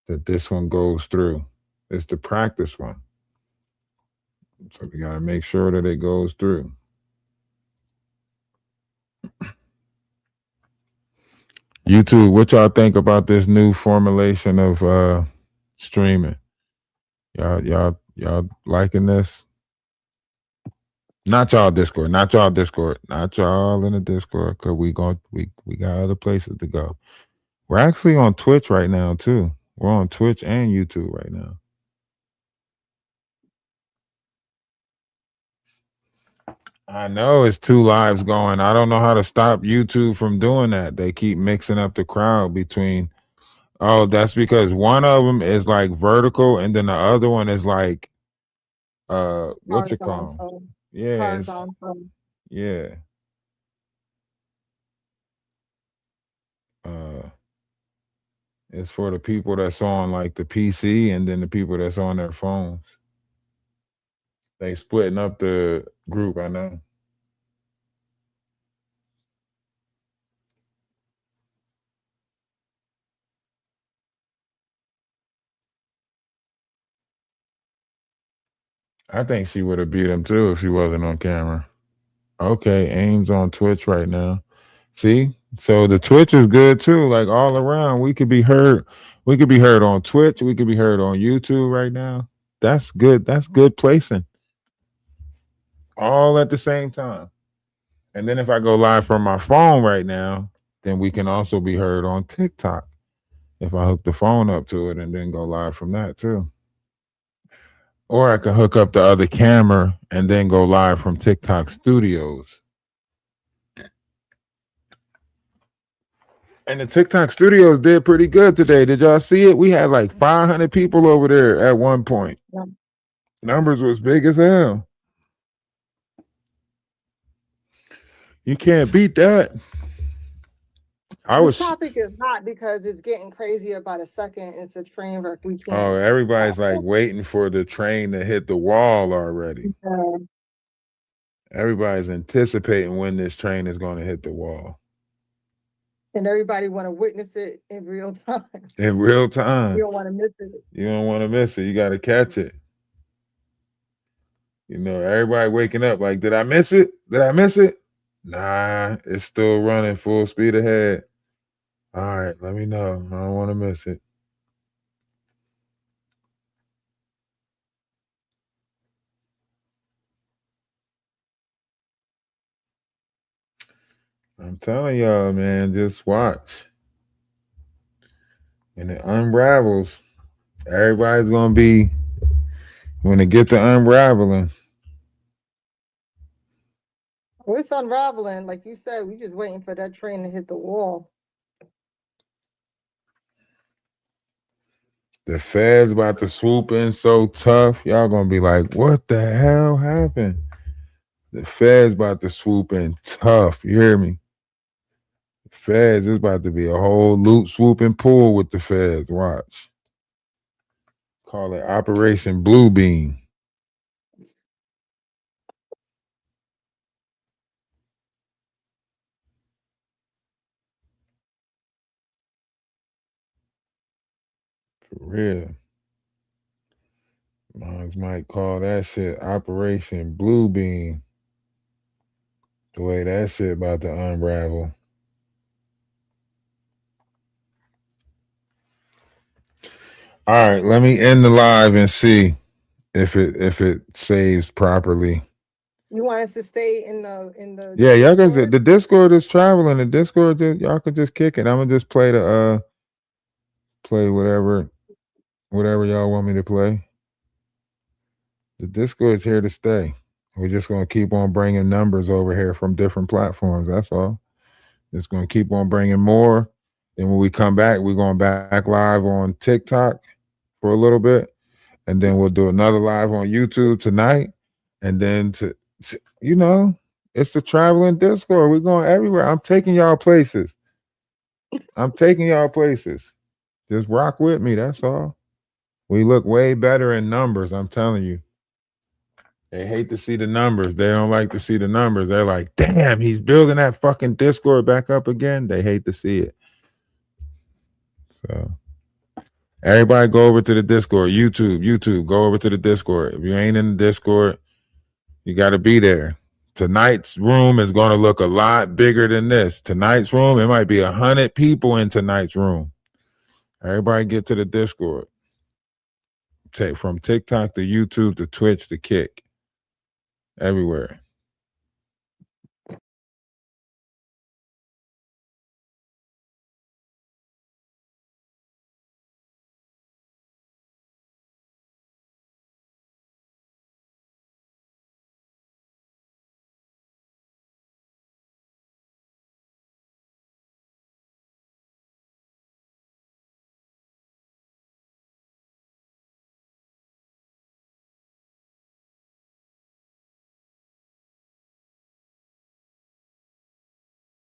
that this one goes through. It's the practice one. So we got to make sure that it goes through. YouTube, what y'all think about this new formulation of streaming. Y'all liking this? Not y'all Discord. Not y'all Discord. Not y'all in the Discord. Cause we got other places to go. We're actually on Twitch right now too. We're on Twitch and YouTube right now. I know it's 2 lives going. I don't know how to stop YouTube from doing that. They keep mixing up the crowd between. Oh, that's because one of them is like vertical, and then the other one is like, what you call 'em? Horizontal. Yeah, Horizontal. yeah. It's for the people that's on like the PC, and then the people that's on their phones. They splitting up the group. I know. I think she would have beat him too if she wasn't on camera. Okay, Aim's on Twitch right now. See? So the Twitch is good too. Like all around, we could be heard. We could be heard on Twitch. We could be heard on YouTube right now. That's good. That's good placing. All at the same time. And then if I go live from my phone right now, then we can also be heard on TikTok. If I hook the phone up to it and then go live from that too. Or I can hook up the other camera and then go live from TikTok Studios. And the TikTok Studios did pretty good today. Did y'all see it? We had like 500 people over there at one point. Yeah. Numbers was big as hell. You can't beat that. This topic is hot because it's getting crazier by the second. It's a train wreck. We can't. Oh, everybody's like waiting for the train to hit the wall already. Yeah. Everybody's anticipating when this train is going to hit the wall. And everybody want to witness it in real time. In real time. You don't want to miss it. You don't want to miss it. You got to catch it. You know, everybody waking up like, did I miss it? Did I miss it? Nah, it's still running full speed ahead. All right, let me know. I don't want to miss it. I'm telling y'all, man, just watch. When it unravels, everybody's going to be, when it get to unraveling. Well, it's unraveling. Like you said, we just waiting for that train to hit the wall. The Fed's about to swoop in so tough. Y'all going to be like, what the hell happened? The Fed's about to swoop in tough. You hear me? The Feds is about to be a whole loop, swoop, and pull with the Feds. Watch. Call it Operation Blue Beam. For real. Moms might call that shit Operation Blue Beam. The way that shit about to unravel. All right, let me end the live and see if it saves properly. You want us to stay in the Yeah, y'all guys, the Discord is traveling. The Discord, y'all could just kick it. I'm gonna just play play whatever y'all want me to play. The Discord's here to stay. We're just gonna keep on bringing numbers over here from different platforms. That's all. It's gonna keep on bringing more. And when we come back, we're going back live on TikTok for a little bit, and then we'll do another live on YouTube tonight, and then you know, it's the traveling Discord. We're going everywhere. I'm taking y'all places. Just rock with me. That's all. We look way better in numbers. I'm telling you. They hate to see the numbers. They don't like to see the numbers. They're like, damn, he's building that fucking Discord back up again. They hate to see it. So everybody go over to the Discord. YouTube, go over to the Discord. If you ain't in the Discord, you got to be there. Tonight's room is going to look a lot bigger than this. Tonight's room, it might be 100 people in tonight's room. Everybody get to the Discord. from TikTok to YouTube to Twitch to Kick, everywhere.